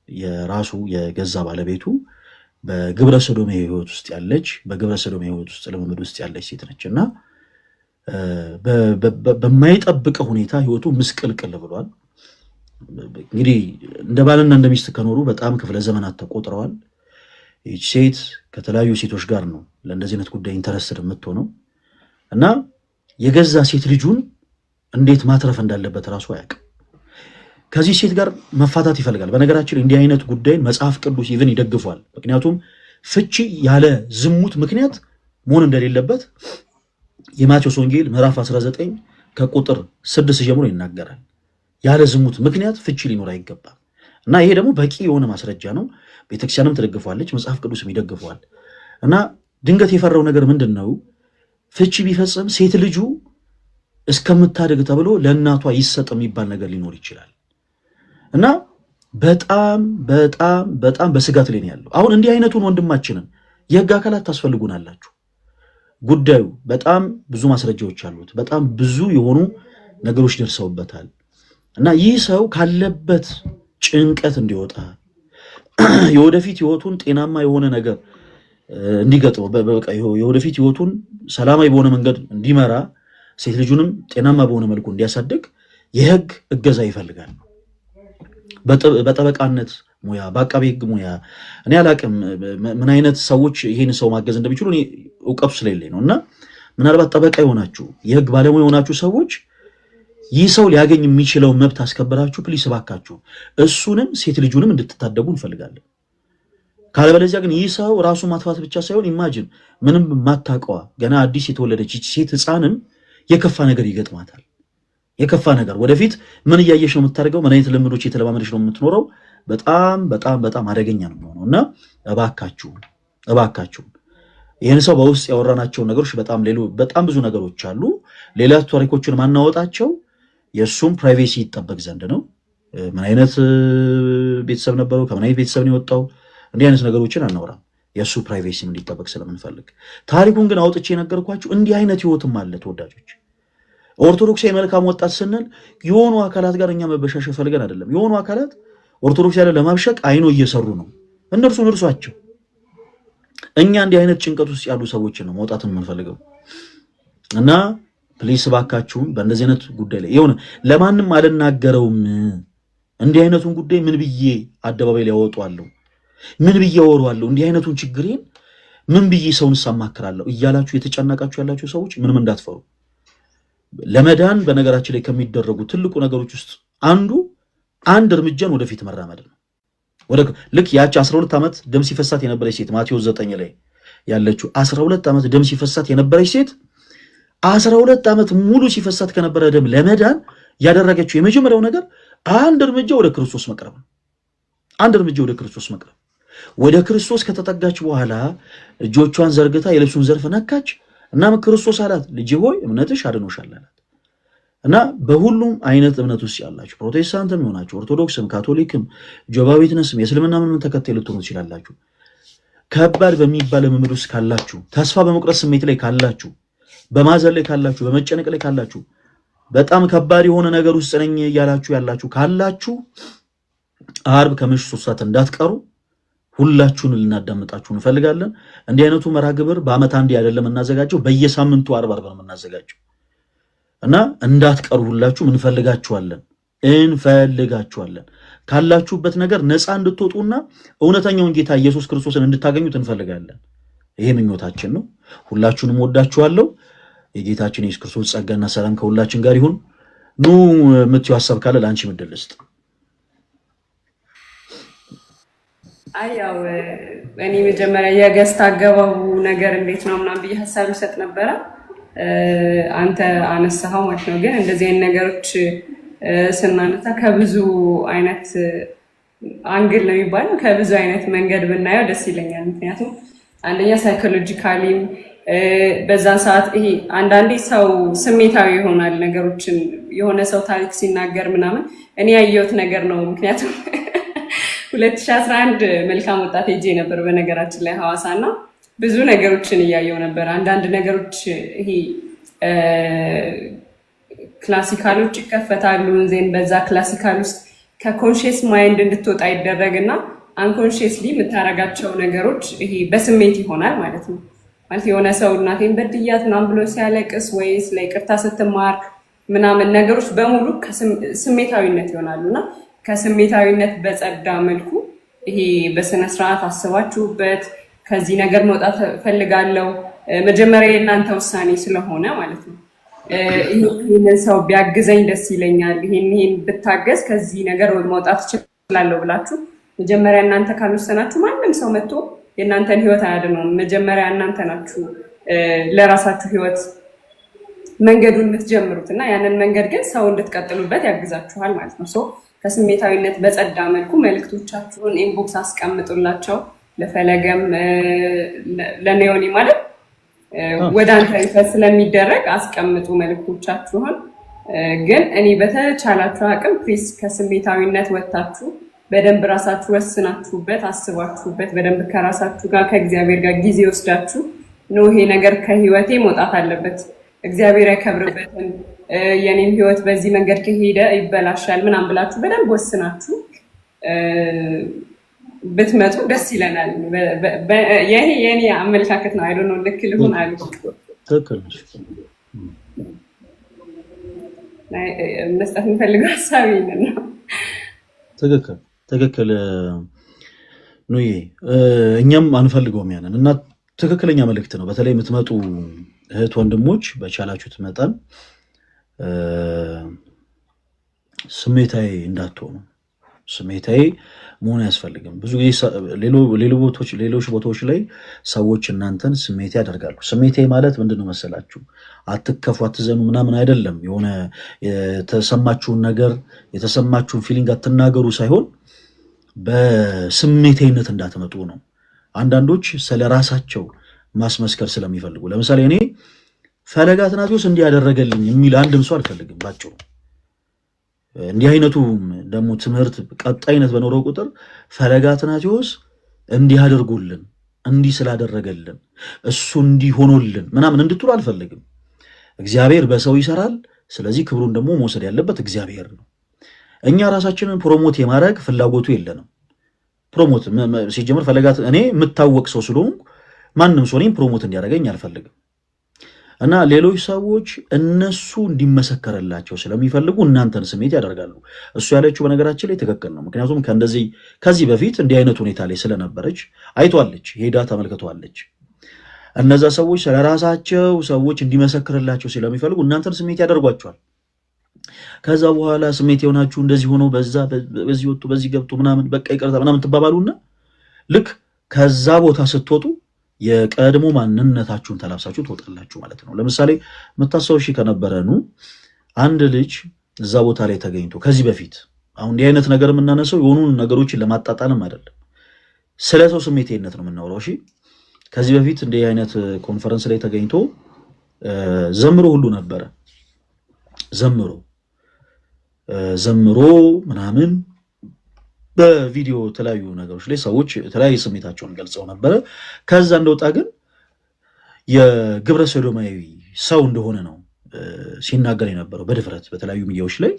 የራሱ የገዛ ባለቤቱ በግብረ ሰዶሜ ህይወት ውስጥ ያለች በግብረ ሰዶሜ ህይወት ውስጥ ልምምድ ውስጥ ያለች ሴት ነች እና በማይጠብቀው ሁኔታ ህይወቱ ምስቅልቅል ብሏል። እንግዲህ እንደ ባልና እንደ ሚስት ከኖሩ በጣም ክፍለ ዘመናት ተቆጥረዋል። ይህች ሴት ከተለያዩ ሴቶች ጋር ነው ለእንደዚህ አይነት ጉዳይ ኢንተረስትድ የምትሆነው እና የገዛ ሴት ልጁን እንዴት ማትረፍ እንዳለበት ራሱ አያውቅም። ከዚህ ሴት ጋር መፋታት ይፈልጋል። በነገራችን እንዲህ አይነት ጉዳይ መጽሐፍ ቅዱስ ይብን ይደግፏል። ምክንያቱም ፍቺ ያለ ዝሙት ምክንያት መሆን እንደሌለበት የማቴዎስ ወንጌል ምዕራፍ 19 ከቁጥር 6 ጀምሮ ይናገራል። ያለ ዝሙት ምክንያት ፍቺ ሊኖር አይገባም እና ይሄ ደግሞ በቂ የሆነ ማስረጃ ነው። ቤተክርስቲያንም ትደግፏለች፣ መጽሐፍ ቅዱስም ይደግፈዋል። እና ድንገት የፈራው ነገር ምንድን ነው? ፍቺ ቢፈጽም ሴት ልጁ እስከምታደግ ተብሎ ለእናቷ ይሰጥ የሚባል ነገር ሊኖር ይችላል እና በጣም በጣም በጣም በስጋት ላይ ነው ያለው። አሁን እንዲህ አይነቱን ወንድማችንን የህግ አካላት ታስፈልጉናላችሁ። ጉዳዩ በጣም ብዙ ማስረጃዎች አሉት። በጣም ብዙ የሆኑ ነገሮች ደርሰውበታል እና ይህ ሰው ካለበት ጭንቀት እንዲወጣ የወደፊት ህይወቱን ጤናማ የሆነ ነገር እንዲገጥመው በቃ የወደፊት ህይወቱን ሰላማዊ በሆነ መንገድ እንዲመራ ሴት ልጁንም ጤናማ በሆነ መልኩ እንዲያሳድግ የህግ እገዛ ይፈልጋል። በጠበቃነት ሙያ፣ በአቃቤ ህግ ሙያ እኔ አላቅም ምን አይነት ሰዎች ይሄን ሰው ማገዝ እንደሚችሉ እኔ እውቀቱ ስለሌለኝ ነው እና ምናልባት ጠበቃ የሆናችሁ የህግ ባለሙያ የሆናችሁ ሰዎች ይህ ሰው ሊያገኝ የሚችለው መብት አስከበራችሁ ፕሊስ እባካችሁ እሱንም ሴት ልጁንም እንድትታደጉ እንፈልጋለን። ካለበለዚያ ግን ይህ ሰው ራሱ ማጥፋት ብቻ ሳይሆን ኢማጂን ምንም ማታቀዋ ገና አዲስ የተወለደች ሴት ህፃንም የከፋ ነገር ይገጥማታል። የከፋ ነገር ወደፊት ምን እያየሽ ነው የምታደርገው? ምን አይነት ልምዶች የተለማመደች ነው የምትኖረው? በጣም በጣም በጣም አደገኛ ነው የሚሆነው እና እባካችሁ ይህን ሰው በውስጥ ያወራናቸው ነገሮች በጣም ብዙ ነገሮች አሉ። ሌላ ታሪኮችን ማናወጣቸው የእሱም ፕራይቬሲ ይጠበቅ ዘንድ ነው። ምን አይነት ቤተሰብ ነበረው? ከምን አይነት ቤተሰብ ነው የወጣው? እንዲህ አይነት ነገሮችን አናወራም። የእሱ ፕራይቬሲ እንዲጠበቅ ስለምንፈልግ ታሪኩን ግን አውጥቼ የነገርኳችሁ እንዲህ አይነት ህይወትም አለ ተወዳጆች። ኦርቶዶክሳዊ መልካም ወጣት ስንል የሆኑ አካላት ጋር እኛ መበሻሸ ፈልገን አይደለም። የሆኑ አካላት ኦርቶዶክስ ያለ ለማብሸቅ አይኖ እየሰሩ ነው። እነርሱን እርሷቸው። እኛ እንዲህ አይነት ጭንቀት ውስጥ ያሉ ሰዎችን ነው መውጣትን የምንፈልገው እና ፕሊስ ባካችሁን በእንደዚህ አይነት ጉዳይ ላይ ይሁን ለማንም አልናገረውም። እንዲህ አይነቱን ጉዳይ ምን ብዬ አደባባይ ላይ ያወጣዋለሁ? ምን ብዬ አወራዋለሁ? እንዲህ አይነቱን ችግሬን ምን ብዬ ሰውን ሳማክራለሁ እያላችሁ የተጨነቃችሁ ያላችሁ ሰዎች ምንም እንዳትፈሩ። ለመዳን በነገራችን ላይ ከሚደረጉ ትልቁ ነገሮች ውስጥ አንድ እርምጃን ወደፊት መራመድ ነው። ልክ ያቺ 12 ዓመት ደም ሲፈሳት የነበረች ሴት ማቴዎስ 9 ላይ ያለችው 12 ዓመት ደም ሲፈሳት የነበረች ሴት 12 ዓመት ሙሉ ሲፈሳት ከነበረ ደም ለመዳን ያደረገችው የመጀመሪያው ነገር አንድ እርምጃ ወደ ክርስቶስ መቅረብ ነው። አንድ እርምጃ ወደ ክርስቶስ መቅረብ። ወደ ክርስቶስ ከተጠጋች በኋላ እጆቿን ዘርግታ የልብሱን ዘርፍ ነካች። እናም ክርስቶስ አላት ልጄ ሆይ እምነትሽ አድኖሻል አላት። እና በሁሉም አይነት እምነት ውስጥ ያላችሁ ፕሮቴስታንትም ይሆናችሁ ኦርቶዶክስም፣ ካቶሊክም፣ ጆባ ዊትነስም የእስልምና ምን ተከታይ ልትሆኑ ትችላላችሁ። ከባድ በሚባል ምምድ ውስጥ ካላችሁ፣ ተስፋ በመቁረጥ ስሜት ላይ ካላችሁ፣ በማዘን ላይ ካላችሁ፣ በመጨነቅ ላይ ካላችሁ፣ በጣም ከባድ የሆነ ነገር ውስጥ ነኝ እያላችሁ ያላችሁ ካላችሁ ዓርብ ከምሽቱ 3 ሰዓት እንዳትቀሩ። ሁላችሁን ልናዳምጣችሁ እንፈልጋለን። እንዲህ አይነቱ መርሃ ግብር በአመት አንዴ አይደለም እናዘጋጀው፣ በየሳምንቱ ዓርብ ነው የምናዘጋጀው እና እንዳትቀሩ ሁላችሁ እንፈልጋችኋለን። ካላችሁበት ነገር ነፃ እንድትወጡና እውነተኛውን ጌታ ኢየሱስ ክርስቶስን እንድታገኙት እንፈልጋለን። ይሄ ምኞታችን ነው። ሁላችሁንም ወዳችኋለሁ። የጌታችን ኢየሱስ ክርስቶስ ጸጋና ሰላም ከሁላችን ጋር ይሁን። ኑ የምትዩ ሐሳብ ካለ ለአንቺ ምድል ልስጥ።
ያው እኔ መጀመሪያ የገስት አገባቡ ነገር እንዴት ነው ምናምን ብዬ ሐሳብ ይሰጥ ነበረ። አንተ አነሳኸው ማለት ነው። ግን እንደዚህ አይነት ነገሮች ስናነሳ ከብዙ አይነት አንግል ነው የሚባለው፣ ከብዙ አይነት መንገድ ብናየው ደስ ይለኛል። ምክንያቱም አንደኛ ሳይኮሎጂካሊም በዛን ሰዓት ይሄ አንዳንዴ ሰው ስሜታዊ ይሆናል። ነገሮችን የሆነ ሰው ታሪክ ሲናገር ምናምን እኔ ያየሁት ነገር ነው። ምክንያቱም 2011 መልካም ወጣት ሄጄ ነበር በነገራችን ላይ ሐዋሳ እና ብዙ ነገሮችን እያየው ነበር። አንዳንድ ነገሮች ይሄ ክላሲካሎች ይከፈታሉ። ዜን በዛ ክላሲካል ውስጥ ከኮንሽስ ማይንድ እንድትወጣ ይደረግና አንኮንሽስሊ የምታረጋቸው ነገሮች ይሄ በስሜት ይሆናል ማለት ነው። ማለት የሆነ ሰው እናቴን በድያት ምናምን ብሎ ሲያለቅስ ወይ ስለ ይቅርታ ስትማር ምናምን ነገሮች በሙሉ ስሜታዊነት ይሆናሉና ከስሜታዊነት በጸዳ መልኩ ይሄ በስነ ስርዓት አስባችሁበት ከዚህ ነገር መውጣት ፈልጋለሁ መጀመሪያ የእናንተ ውሳኔ ስለሆነ ማለት ነው። ይሄንን ሰው ቢያግዘኝ ደስ ይለኛል፣ ይሄን ብታገዝ ከዚህ ነገር መውጣት እችላለሁ ብላችሁ መጀመሪያ እናንተ ካልወሰናችሁ ማንም ሰው መጥቶ የእናንተን ህይወት አያድነውም። መጀመሪያ እናንተ ናችሁ ለራሳችሁ ህይወት መንገዱን የምትጀምሩት እና ያንን መንገድ ግን ሰው እንድትቀጥሉበት ያግዛችኋል ማለት ነው። ሶ ከስሜታዊነት በጸዳ መልኩ መልእክቶቻችሁን ኢንቦክስ አስቀምጡላቸው። ለፈለገም ለኔዮኒ ማለት ወደ አንተ ሪፈር ስለሚደረግ አስቀምጡ መልእክቶቻችሁን። ግን እኔ በተቻላችሁ አቅም ፕሊስ ከስሜታዊነት ወጣችሁ በደንብ ራሳችሁ ወስናችሁበት አስባችሁበት በደንብ ከራሳችሁ ጋር ከእግዚአብሔር ጋር ጊዜ ወስዳችሁ ነው ይሄ ነገር ከህይወቴ መውጣት አለበት፣ እግዚአብሔር ያከብርበትን የኔም ህይወት በዚህ መንገድ ከሄደ ይበላሻል ምናምን ብላችሁ በደንብ ወስናችሁ ብትመጡ ደስ ይለናል። የኔ አመለካከት ነው። አይዶ ነው ልክ ልሆን አሉ መስጠት የምፈልገው ሀሳብ ይሄንን ነው።
ትክክል ነው። እኛም አንፈልገውም ያንን እና ትክክለኛ መልእክት ነው። በተለይ የምትመጡ እህት ወንድሞች በቻላችሁት መጠን ስሜታዊ እንዳትሆኑ። ስሜታዊ መሆን አያስፈልግም። ብዙ ጊዜ ሌሎች ቦታዎች ላይ ሰዎች እናንተን ስሜት ያደርጋሉ። ስሜታዊ ማለት ምንድነው መሰላችሁ? አትከፉ፣ አትዘኑ ምናምን አይደለም። የሆነ የተሰማችሁን ነገር የተሰማችሁን ፊሊንግ አትናገሩ ሳይሆን በስሜታዊነት እንዳትመጡ ነው። አንዳንዶች ስለ ራሳቸው ማስመስከር ስለሚፈልጉ፣ ለምሳሌ እኔ ፈለገ አትናቴዎስ እንዲህ ያደረገልኝ የሚል አንድም ሰው አልፈልግም ባጭሩ። እንዲህ አይነቱ ደግሞ ትምህርት ቀጣይነት በኖረው ቁጥር ፈለገ አትናቴዎስ እንዲህ አድርጎልን እንዲህ ስላደረገልን እሱ እንዲህ ሆኖልን ምናምን እንድትሉ አልፈልግም። እግዚአብሔር በሰው ይሰራል። ስለዚህ ክብሩን ደግሞ መውሰድ ያለበት እግዚአብሔር ነው። እኛ ራሳችንን ፕሮሞት የማድረግ ፍላጎቱ የለንም። ፕሮሞት ሲጀምር እኔ የምታወቅ ሰው ስለሆንኩ ማንም ሰው እኔም ፕሮሞት እንዲያደርገኝ አልፈልግም። እና ሌሎች ሰዎች እነሱ እንዲመሰከርላቸው ስለሚፈልጉ እናንተን ስሜት ያደርጋሉ። እሱ ያለችው በነገራችን ላይ ትክክል ነው። ምክንያቱም ከዚህ በፊት እንዲህ አይነት ሁኔታ ላይ ስለነበረች አይቷለች፣ ሄዳ ተመልክቷለች። እነዛ ሰዎች ስለራሳቸው ሰዎች እንዲመሰክርላቸው ስለሚፈልጉ እናንተን ስሜት ያደርጓቸዋል። ከዛ በኋላ ስሜት የሆናችሁ እንደዚህ ሆኖ በዚህ ወጡ በዚህ ገብቶ ምናምን በቃ ይቅርታ ምናምን ትባባሉና ልክ ከዛ ቦታ ስትወጡ የቀድሞ ማንነታችሁን ተላብሳችሁ ትወጣላችሁ ማለት ነው። ለምሳሌ መታሰውሺ ከነበረኑ አንድ ልጅ እዛ ቦታ ላይ ተገኝቶ ከዚህ በፊት አሁን እንዲህ አይነት ነገር የምናነሳው የሆኑ ነገሮችን ለማጣጣልም አይደለም፣ ስለ ሰው ስሜታዊነት ነው የምናወራው። እሺ ከዚህ በፊት እንዲህ አይነት ኮንፈረንስ ላይ ተገኝቶ ዘምሮ ሁሉ ነበረ ዘምሮ ምናምን በቪዲዮ የተለያዩ ነገሮች ላይ ሰዎች የተለያዩ ስሜታቸውን ገልጸው ነበረ። ከዛ እንደወጣ ግን የግብረ ሰዶማዊ ሰው እንደሆነ ነው ሲናገር የነበረው በድፍረት በተለያዩ ሚዲያዎች ላይ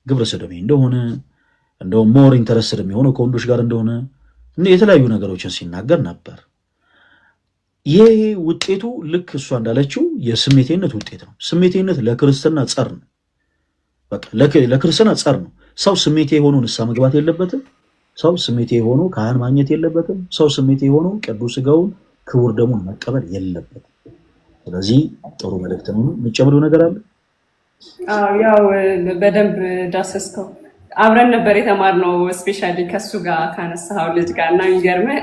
ግብረ ሰዶማዊ እንደሆነ እንደውም ሞር ኢንተረስትድ የሚሆነው ከወንዶች ጋር እንደሆነ የተለያዩ ነገሮችን ሲናገር ነበር። ይሄ ውጤቱ ልክ እሷ እንዳለችው የስሜታዊነት ውጤት ነው። ስሜታዊነት ለክርስትና ጸር ነው። በቃ ለክርስትና ጸር ነው። ሰው ስሜታዊ የሆኑ ንስሐ መግባት የለበትም። ሰው ስሜታዊ የሆኑ ካህን ማግኘት የለበትም። ሰው ስሜታዊ የሆኑ ቅዱስ ሥጋውን ክቡር ደሙን መቀበል የለበትም። ስለዚህ ጥሩ መልእክት ነው። የምትጨምሪው ነገር አለ?
ያው በደንብ ዳሰስከው። አብረን ነበር የተማርነው ስፔሻሊ ከሱ ጋር ካነሳው ልጅ ጋር እና የሚገርምህ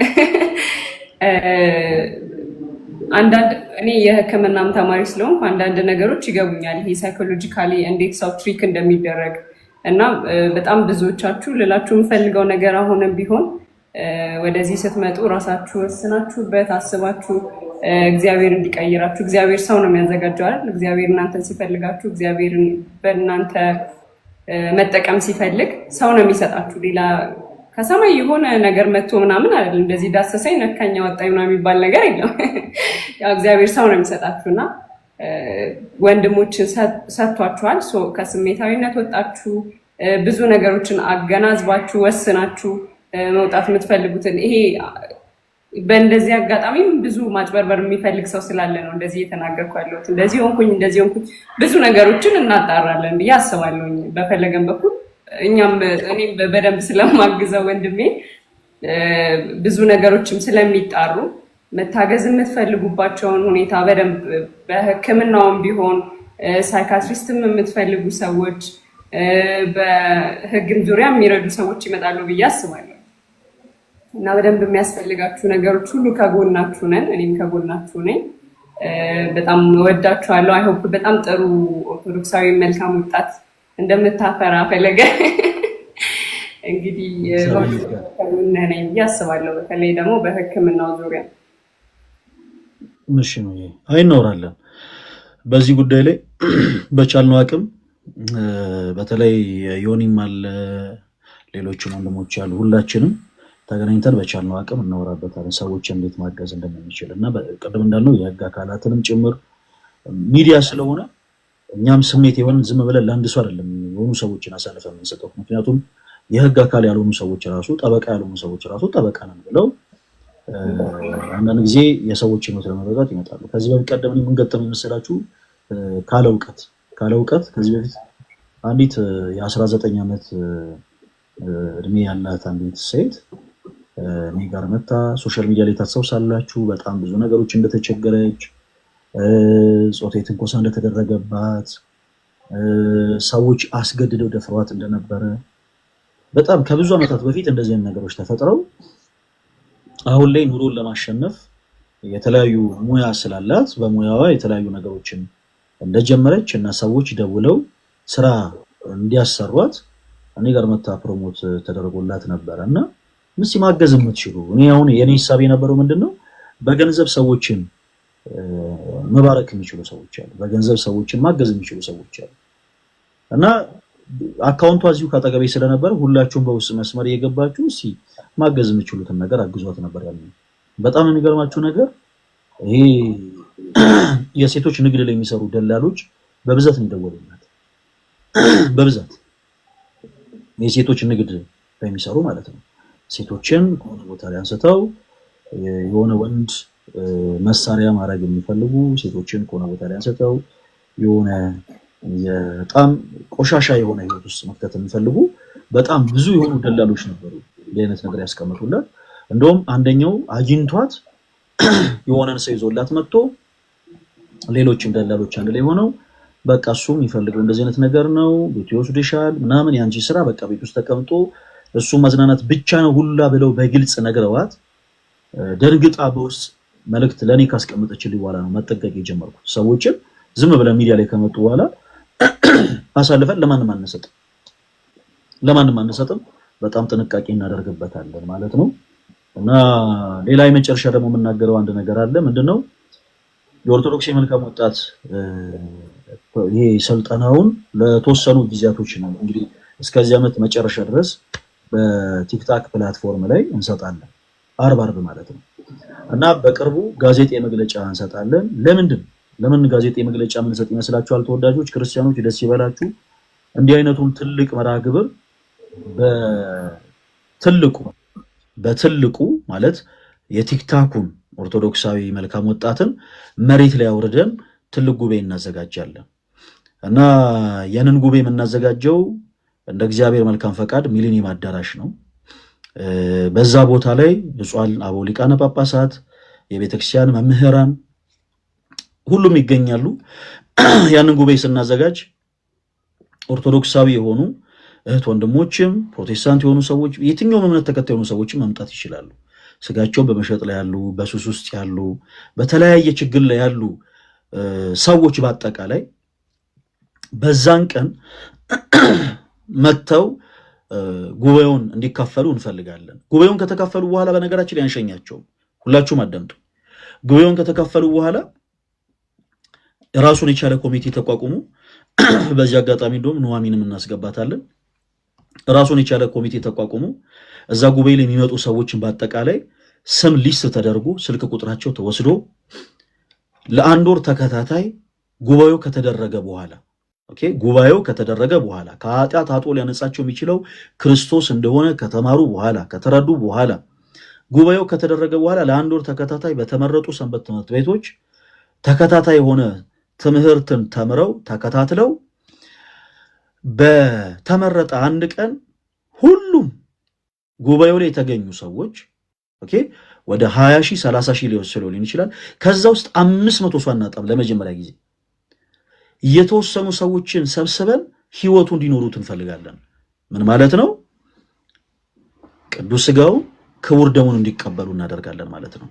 አንዳንድ እኔ የሕክምናም ተማሪ ስለሆንኩ አንዳንድ ነገሮች ይገቡኛል። ይሄ ሳይኮሎጂካሊ እንዴት ሰው ትሪክ እንደሚደረግ እና በጣም ብዙዎቻችሁ ልላችሁ የምፈልገው ነገር አሁንም ቢሆን ወደዚህ ስትመጡ ራሳችሁ ወስናችሁበት አስባችሁ እግዚአብሔር እንዲቀይራችሁ። እግዚአብሔር ሰው ነው የሚያዘጋጀው አይደል? እግዚአብሔር እናንተን ሲፈልጋችሁ፣ እግዚአብሔርን በእናንተ መጠቀም ሲፈልግ ሰው ነው የሚሰጣችሁ። ሌላ ከሰማይ የሆነ ነገር መጥቶ ምናምን አይደለም። እንደዚህ ዳሰሰኝ ነካኛ ወጣኝ ምናምን የሚባል ነገር የለም። ያው እግዚአብሔር ሰው ነው የሚሰጣችሁ እና ወንድሞችን ሰጥቷችኋል። ከስሜታዊነት ወጣችሁ ብዙ ነገሮችን አገናዝባችሁ ወስናችሁ መውጣት የምትፈልጉትን ይሄ በእንደዚህ አጋጣሚም ብዙ ማጭበርበር የሚፈልግ ሰው ስላለ ነው እንደዚህ እየተናገርኩ ያለሁት። እንደዚህ ሆንኩኝ ብዙ ነገሮችን እናጣራለን ብዬ አስባለሁኝ በፈለገን በኩል እኛም እኔም በደንብ ስለማግዘው ወንድሜ ብዙ ነገሮችም ስለሚጣሩ መታገዝ የምትፈልጉባቸውን ሁኔታ በደንብ በሕክምናውም ቢሆን ሳይካትሪስትም የምትፈልጉ ሰዎች በሕግም ዙሪያ የሚረዱ ሰዎች ይመጣሉ ብዬ አስባለሁ እና በደንብ የሚያስፈልጋችሁ ነገሮች ሁሉ ከጎናችሁ ነን። እኔም ከጎናችሁ ነኝ። በጣም እወዳችኋለሁ። አይሆፕ በጣም ጥሩ ኦርቶዶክሳዊ መልካም ወጣት እንደምታፈራ ፈለገ እንግዲህ ነኝ ብዬ አስባለሁ። በተለይ ደግሞ በሕክምናው ዙሪያ
ምሽ ነው አይኖራለን። በዚህ ጉዳይ ላይ በቻልነው አቅም በተለይ ዮኒም አለ ሌሎችም ወንድሞች አሉ፣ ሁላችንም ተገናኝተን በቻልነው አቅም እናወራበታለን። ሰዎች እንዴት ማገዝ እንደምንችል እና ቅድም እንዳልነው የህግ አካላትንም ጭምር ሚዲያ ስለሆነ እኛም ስሜት የሆነ ዝም ብለን ለአንድ ሰው አይደለም የሆኑ ሰዎችን አሳልፈን የምንሰጠው። ምክንያቱም የህግ አካል ያልሆኑ ሰዎች ራሱ ጠበቃ ያልሆኑ ሰዎች ራሱ ጠበቃ ነን ብለው አንዳንድ ጊዜ የሰዎችን ህይወት ለመረዳት ይመጣሉ። ከዚህ በቀደም ምን ገጠመኝ መሰላችሁ? ካለ እውቀት ከዚህ በፊት አንዲት የ19 ዓመት እድሜ ያላት አንዲት ሴት እኔ ጋር መታ ሶሻል ሚዲያ ላይ ታስታውሳላችሁ፣ በጣም ብዙ ነገሮች እንደተቸገረች፣ ጾታዊ ትንኮሳ እንደተደረገባት፣ ሰዎች አስገድደው ደፍሯት እንደነበረ በጣም ከብዙ ዓመታት በፊት እንደዚህ አይነት ነገሮች ተፈጥረው አሁን ላይ ኑሮን ለማሸነፍ የተለያዩ ሙያ ስላላት በሙያዋ የተለያዩ ነገሮችን እንደጀመረች እና ሰዎች ደውለው ስራ እንዲያሰሯት እኔ ጋር መታ ፕሮሞት ተደርጎላት ነበረ እና ምስ ማገዝ የምትችሉ እኔ አሁን የኔ ሂሳብ የነበረው ምንድነው በገንዘብ ሰዎችን መባረክ የሚችሉ ሰዎች አሉ፣ በገንዘብ ሰዎችን ማገዝ የሚችሉ ሰዎች አሉ እና አካውንቷ እዚሁ ካጠገቤ ስለነበር ሁላችሁም በውስጥ መስመር እየገባችሁ እስቲ ማገዝ የምትችሉትን ነገር አግዟት ነበር ያለው። በጣም የሚገርማችሁ ነገር ይሄ የሴቶች ንግድ ላይ የሚሰሩ ደላሎች በብዛት ነው ደወሉላት። በብዛት የሴቶች ንግድ ላይ የሚሰሩ ማለት ነው። ሴቶችን ከሆነ ቦታ ላይ አንስተው የሆነ ወንድ መሳሪያ ማድረግ የሚፈልጉ ሴቶችን ከሆነ ቦታ ላይ አንስተው የሆነ በጣም ቆሻሻ የሆነ ህይወት ውስጥ መክተት የሚፈልጉ በጣም ብዙ የሆኑ ደላሎች ነበሩ የአይነት ነገር ያስቀምጡላት። እንደውም አንደኛው አጅንቷት የሆነን ሰው ይዞላት መጥቶ ሌሎችም ደላሎች አንድ ላይ ሆነው በቃ እሱ የሚፈልገው እንደዚህ አይነት ነገር ነው፣ ቤት ይወስድሻል ምናምን፣ ያንቺ ስራ በቃ ቤት ውስጥ ተቀምጦ እሱ ማዝናናት ብቻ ነው ሁላ ብለው በግልጽ ነግረዋት ደንግጣ በውስጥ መልእክት ለኔ ካስቀመጠችልኝ በኋላ ነው መጠንቀቅ የጀመርኩት። ሰዎችን ዝም ብለን ሚዲያ ላይ ከመጡ በኋላ አሳልፈን ለማንም አንሰጥም፣ በጣም ጥንቃቄ እናደርግበታለን ማለት ነው። እና ሌላ የመጨረሻ ደግሞ የምናገረው አንድ ነገር አለ። ምንድነው? የኦርቶዶክስ የመልካም ወጣት ይሄ ስልጠናውን ለተወሰኑ ጊዜያቶች ነው እንግዲህ እስከዚህ ዓመት መጨረሻ ድረስ በቲክታክ ፕላትፎርም ላይ እንሰጣለን፣ አርብ ማለት ነው። እና በቅርቡ ጋዜጣዊ መግለጫ እንሰጣለን። ለምን ጋዜጣዊ መግለጫ የምንሰጥ ይመስላችኋል? ተወዳጆች ክርስቲያኖች ደስ ይበላችሁ። እንዲህ አይነቱን ትልቅ መርሃ ግብር በትልቁ ማለት የቲክታኩን ኦርቶዶክሳዊ መልካም ወጣትን መሬት ላይ አውርደን ትልቅ ጉባኤ እናዘጋጃለን እና ያንን ጉባኤ የምናዘጋጀው እንደ እግዚአብሔር መልካም ፈቃድ ሚሊኒየም አዳራሽ ነው። በዛ ቦታ ላይ ብፁዓን አበው ሊቃነ ጳጳሳት፣ የቤተክርስቲያን መምህራን ሁሉም ይገኛሉ። ያንን ጉባኤ ስናዘጋጅ ኦርቶዶክሳዊ የሆኑ እህት ወንድሞችም ፕሮቴስታንት የሆኑ ሰዎች የትኛውም እምነት ተከታይ የሆኑ ሰዎችም መምጣት ይችላሉ። ስጋቸውን በመሸጥ ላይ ያሉ፣ በሱስ ውስጥ ያሉ፣ በተለያየ ችግር ላይ ያሉ ሰዎች በአጠቃላይ በዛን ቀን መጥተው ጉባኤውን እንዲካፈሉ እንፈልጋለን። ጉባኤውን ከተካፈሉ በኋላ በነገራችን ላይ አንሸኛቸውም። ሁላችሁም አዳምጡ። ጉባኤውን ከተካፈሉ በኋላ ራሱን የቻለ ኮሚቴ ተቋቁሞ በዚህ አጋጣሚ እንደውም ኑሐሚንም እናስገባታለን። ራሱን የቻለ ኮሚቴ ተቋቁሞ እዛ ጉባኤ ላይ የሚመጡ ሰዎችን በአጠቃላይ ስም ሊስት ተደርጎ ስልክ ቁጥራቸው ተወስዶ ለአንድ ወር ተከታታይ ጉባኤው ከተደረገ በኋላ ከኃጢአት አጥቦ ሊያነጻቸው የሚችለው ክርስቶስ እንደሆነ ከተማሩ በኋላ ከተረዱ በኋላ ጉባኤው ከተደረገ በኋላ ለአንድ ወር ተከታታይ በተመረጡ ሰንበት ትምህርት ቤቶች ተከታታይ የሆነ ትምህርትን ተምረው ተከታትለው በተመረጠ አንድ ቀን ሁሉም ጉባኤው ላይ የተገኙ ሰዎች ወደ 20,000 30,000 ሊሆን ይችላል። ከዛ ውስጥ 500 ሰው አናጣም። ለመጀመሪያ ጊዜ የተወሰኑ ሰዎችን ሰብስበን ህይወቱ እንዲኖሩት እንፈልጋለን። ምን ማለት ነው? ቅዱስ ሥጋው ክቡር ደሙን እንዲቀበሉ እናደርጋለን ማለት ነው።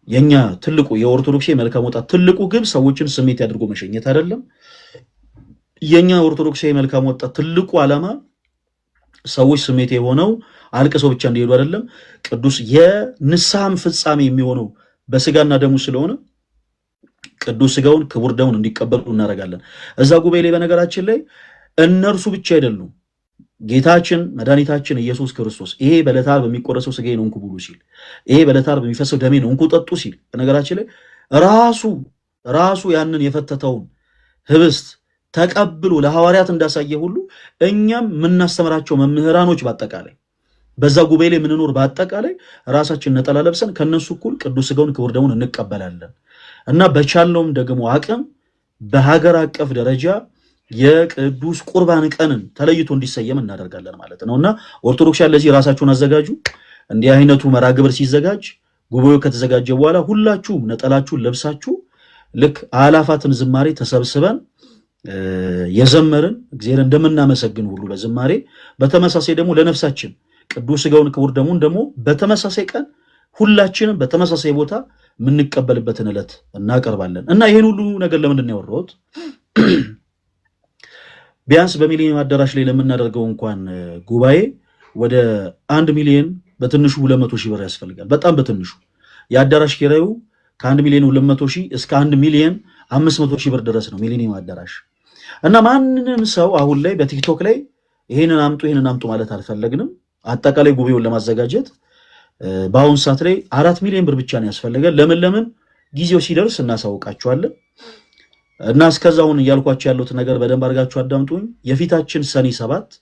የኛ ትልቁ የኦርቶዶክስ መልካም ወጣት ትልቁ ግብ ሰዎችን ስሜት ያድርጎ መሸኘት አይደለም። የኛ ኦርቶዶክስ መልካም ወጣት ትልቁ ዓላማ ሰዎች ስሜት የሆነው አልቅሰው ብቻ እንዲሄዱ አይደለም። ቅዱስ የንስሐም ፍጻሜ የሚሆነው በስጋና ደሙ ስለሆነ ቅዱስ ሥጋውን ክቡር ደሙን እንዲቀበሉ እናደርጋለን። እዛ ጉባኤ ላይ በነገራችን ላይ እነርሱ ብቻ አይደሉም። ጌታችን መድኃኒታችን ኢየሱስ ክርስቶስ ይሄ በዕለተ ዓርብ በሚቆረሰው ሥጋዬ ነው እንኩ ብሉ ሲል፣ ይሄ በዕለተ ዓርብ በሚፈሰው ደሜ ነው እንኩ ጠጡ ሲል፣ በነገራችን ላይ ራሱ ያንን የፈተተውን ህብስት ተቀብሎ ለሐዋርያት እንዳሳየ ሁሉ እኛም የምናስተምራቸው መምህራኖች በአጠቃላይ በዛ ጉባኤ ላይ የምንኖር በአጠቃላይ ራሳችን ነጠላ ለብሰን ከነሱ እኩል ቅዱስ ሥጋውን ክቡር ደሙን እንቀበላለን እና በቻልነውም ደግሞ አቅም በሀገር አቀፍ ደረጃ የቅዱስ ቁርባን ቀንን ተለይቶ እንዲሰየም እናደርጋለን ማለት ነውና ኦርቶዶክሳውያን ለዚህ ራሳችሁን አዘጋጁ። እንዲህ አይነቱ መርሐ ግብር ሲዘጋጅ ጉባኤው ከተዘጋጀ በኋላ ሁላችሁም ነጠላችሁን ለብሳችሁ ልክ አላፋትን ዝማሬ ተሰብስበን የዘመርን እግዚአብሔር እንደምናመሰግን ሁሉ በዝማሬ በተመሳሳይ ደግሞ ለነፍሳችን ቅዱስ ሥጋውን ክቡር ደሙን ደግሞ በተመሳሳይ ቀን ሁላችንም በተመሳሳይ ቦታ የምንቀበልበትን ዕለት እናቀርባለን እና ይሄን ሁሉ ነገር ለምንድን ነው ያወራሁት? ቢያንስ በሚሊኒየም አዳራሽ ላይ ለምናደርገው እንኳን ጉባኤ ወደ 1 ሚሊዮን በትንሹ 200 ሺህ ብር ያስፈልጋል። በጣም በትንሹ የአዳራሽ ኪራዩ ከ1 ሚሊዮን 200 ሺህ እስከ 1 ሚሊዮን 500 ሺህ ብር ድረስ ነው ሚሊኒየም አዳራሽ እና ማንንም ሰው አሁን ላይ በቲክቶክ ላይ ይሄንን አምጡ ማለት አልፈለግንም። አጠቃላይ ጉባኤውን ለማዘጋጀት በአሁን ሰዓት ላይ 4 ሚሊዮን ብር ብቻ ነው ያስፈልጋል። ለምን ጊዜው ሲደርስ እናሳውቃችኋለን እና እስከዛውን እያልኳችሁ ያሉት ነገር በደንብ አድርጋችሁ አዳምጡኝ። የፊታችን ሰኔ 7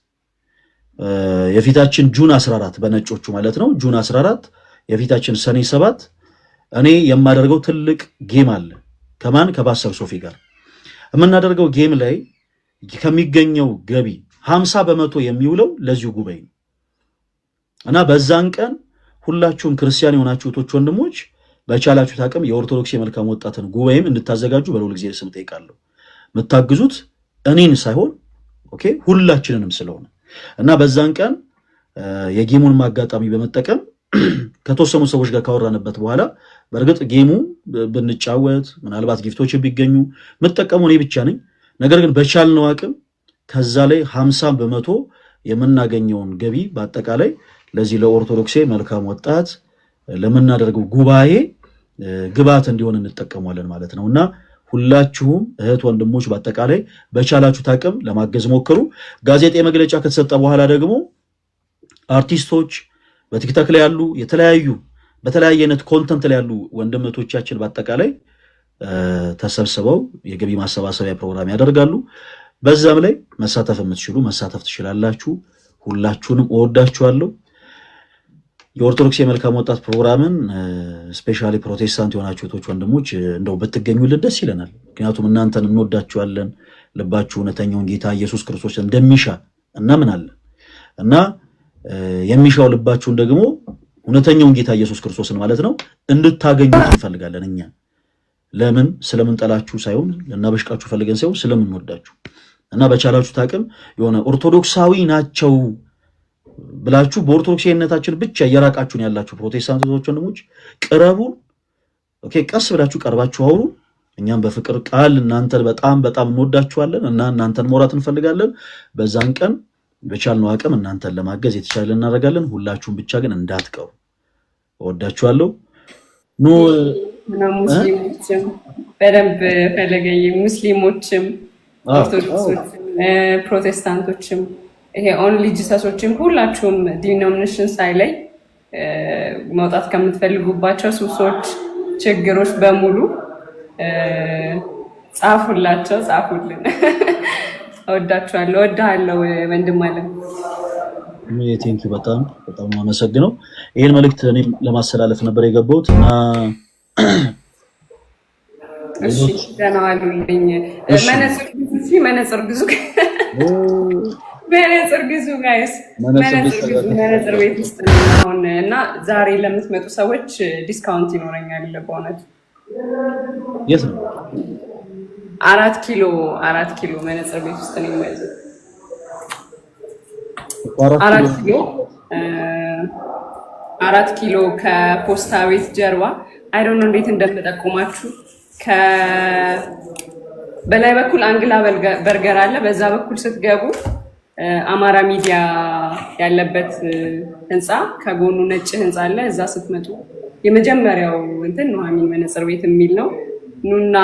የፊታችን ጁን 14 በነጮቹ ማለት ነው ጁን 14 የፊታችን ሰኔ 7 እኔ የማደርገው ትልቅ ጌም አለ። ከማን ከባሰር ሶፊ ጋር የምናደርገው ጌም ላይ ከሚገኘው ገቢ 50% የሚውለው ለዚሁ ጉባኤ ነው እና በዛን ቀን ሁላችሁም ክርስቲያን የሆናችሁ እህቶች ወንድሞች በቻላችሁት አቅም የኦርቶዶክስ የመልካም ወጣትን ጉባኤም እንድታዘጋጁ በልዑል እግዚአብሔር ስም ጠይቃለሁ። የምታግዙት እኔን ሳይሆን ኦኬ ሁላችንንም ስለሆነ እና በዛን ቀን የጌሙን ማጋጣሚ በመጠቀም ከተወሰኑ ሰዎች ጋር ካወራንበት በኋላ በእርግጥ ጌሙ ብንጫወት ምናልባት ጊፍቶች ቢገኙ የምጠቀመው እኔ ብቻ ነኝ። ነገር ግን በቻልነው አቅም ከዛ ላይ 50% የምናገኘውን ገቢ በአጠቃላይ ለዚህ ለኦርቶዶክስ መልካም ወጣት ለምናደርገው ጉባኤ ግብዓት እንዲሆን እንጠቀመዋለን ማለት ነውና ሁላችሁም እህት ወንድሞች በአጠቃላይ በቻላችሁት አቅም ለማገዝ ሞክሩ። ጋዜጣዊ መግለጫ ከተሰጠ በኋላ ደግሞ አርቲስቶች በቲክቶክ ላይ ያሉ በተለያየ አይነት ኮንተንት ላይ ያሉ ወንድሞቻችን በአጠቃላይ ተሰብስበው የገቢ ማሰባሰቢያ ፕሮግራም ያደርጋሉ። በዛም ላይ መሳተፍ የምትችሉ መሳተፍ ትችላላችሁ። ሁላችሁንም እወዳችኋለሁ። የኦርቶዶክስ የመልካም ወጣት ፕሮግራምን ስፔሻሊ ፕሮቴስታንት የሆናችሁ እህቶች ወንድሞች እንደው ብትገኙልን ደስ ይለናል። ምክንያቱም እናንተን እንወዳችኋለን። ልባችሁ እውነተኛውን ጌታ ኢየሱስ ክርስቶስ እንደሚሻ እናምናለን እና የሚሻው ልባችሁን ደግሞ እውነተኛውን ጌታ ኢየሱስ ክርስቶስን ማለት ነው እንድታገኙት እንፈልጋለን። እኛ ለምን ስለምንጠላችሁ ሳይሆን ልናበሽቃችሁ ፈልገን ሳይሆን ስለምንወዳችሁ እና በቻላችሁት አቅም የሆነ ኦርቶዶክሳዊ ናቸው ብላችሁ በኦርቶዶክሳዊነታችን ብቻ እየራቃችሁን ያላችሁ ፕሮቴስታንቶች ወንድሞች ቅረቡን። ኦኬ ቀስ ብላችሁ ቀርባችሁ አውሩ። እኛም በፍቅር ቃል እናንተን በጣም በጣም እንወዳችኋለን እና እናንተን ሞራት እንፈልጋለን። በዛን ቀን በቻልነው አቅም እናንተን ለማገዝ የተቻለ እናደርጋለን። ሁላችሁም ብቻ ግን እንዳትቀሩ። እወዳችኋለሁ።
ሙስሊሞችም በደንብ ፈለገኝ ሙስሊሞችም ኦርቶዶክሶችም ፕሮቴስታንቶችም ይሄ ኦንሊ ጂሰሶችም ሁላችሁም ዲኖሚኔሽን ሳይለይ መውጣት ከምትፈልጉባቸው ሱሶች፣ ችግሮች በሙሉ ጻፉልን። እወዳችኋለሁ። እወድሃለሁ ወንድም አለም።
ቴንኪው በጣም በጣም አመሰግነው። ይሄን መልእክት እኔም ለማስተላለፍ ነበር የገባሁት እና
እሺ ደህና ዋሉልኝ። መነጽር ግዙ መነጽር ግዙ ጋይስ፣ መነጽር ቤት ውስጥ አሁን እና ዛሬ ለምትመጡ ሰዎች ዲስካውንት ይኖረኛል። በእውነት
የት ነው?
4 ኪሎ መነጽር ቤት ውስጥ ነው የሚያዘው። 4 ኪሎ ከፖስታ ቤት ጀርባ አይ ዶንት ኖ እንዴት እንደምጠቁማችሁ። በላይ በኩል አንግላ በርገር አለ። በዛ በኩል ስትገቡ አማራ ሚዲያ ያለበት ህንፃ ከጎኑ ነጭ ህንፃ አለ። እዛ ስትመጡ የመጀመሪያው እንትን ኑሐሚን መነጽር ቤት የሚል ነው። ኑና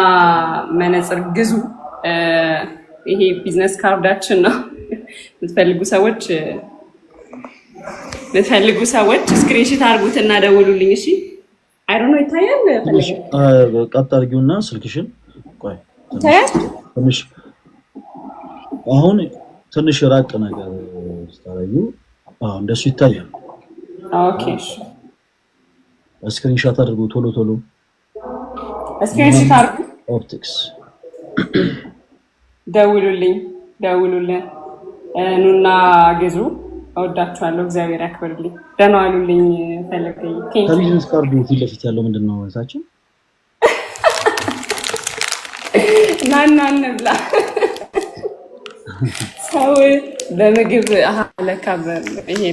መነጽር ግዙ። ይሄ ቢዝነስ ካርዳችን ነው። የምትፈልጉ ሰዎች ስክሪንሺት አድርጉትና ደውሉልኝ። እሺ አይ ዶንት ኖ ይታያል።
ቀጥ አድርጊውና ስልክሽን ቆይ
ይታያል።
ትንሽ አሁን ትንሽ ራቅ ነገር ስታረዩ እንደሱ ይታያል።
ኦኬ
ስክሪንሾት አድርጉ ቶሎ ቶሎ
ስክሪንሾት አድርጉ።
ኦፕቲክስ
ደውሉልኝ ኑና ግዙ። እወዳችኋለሁ። እግዚአብሔር ያክብርልኝ። ደህና ዋሉልኝ። ፈለገኝ
ከቢዝነስ ካርዱ ፊት ለፊት ያለው ምንድነው እታችን?
ናና እንብላ። ሰው በምግብ ይሄ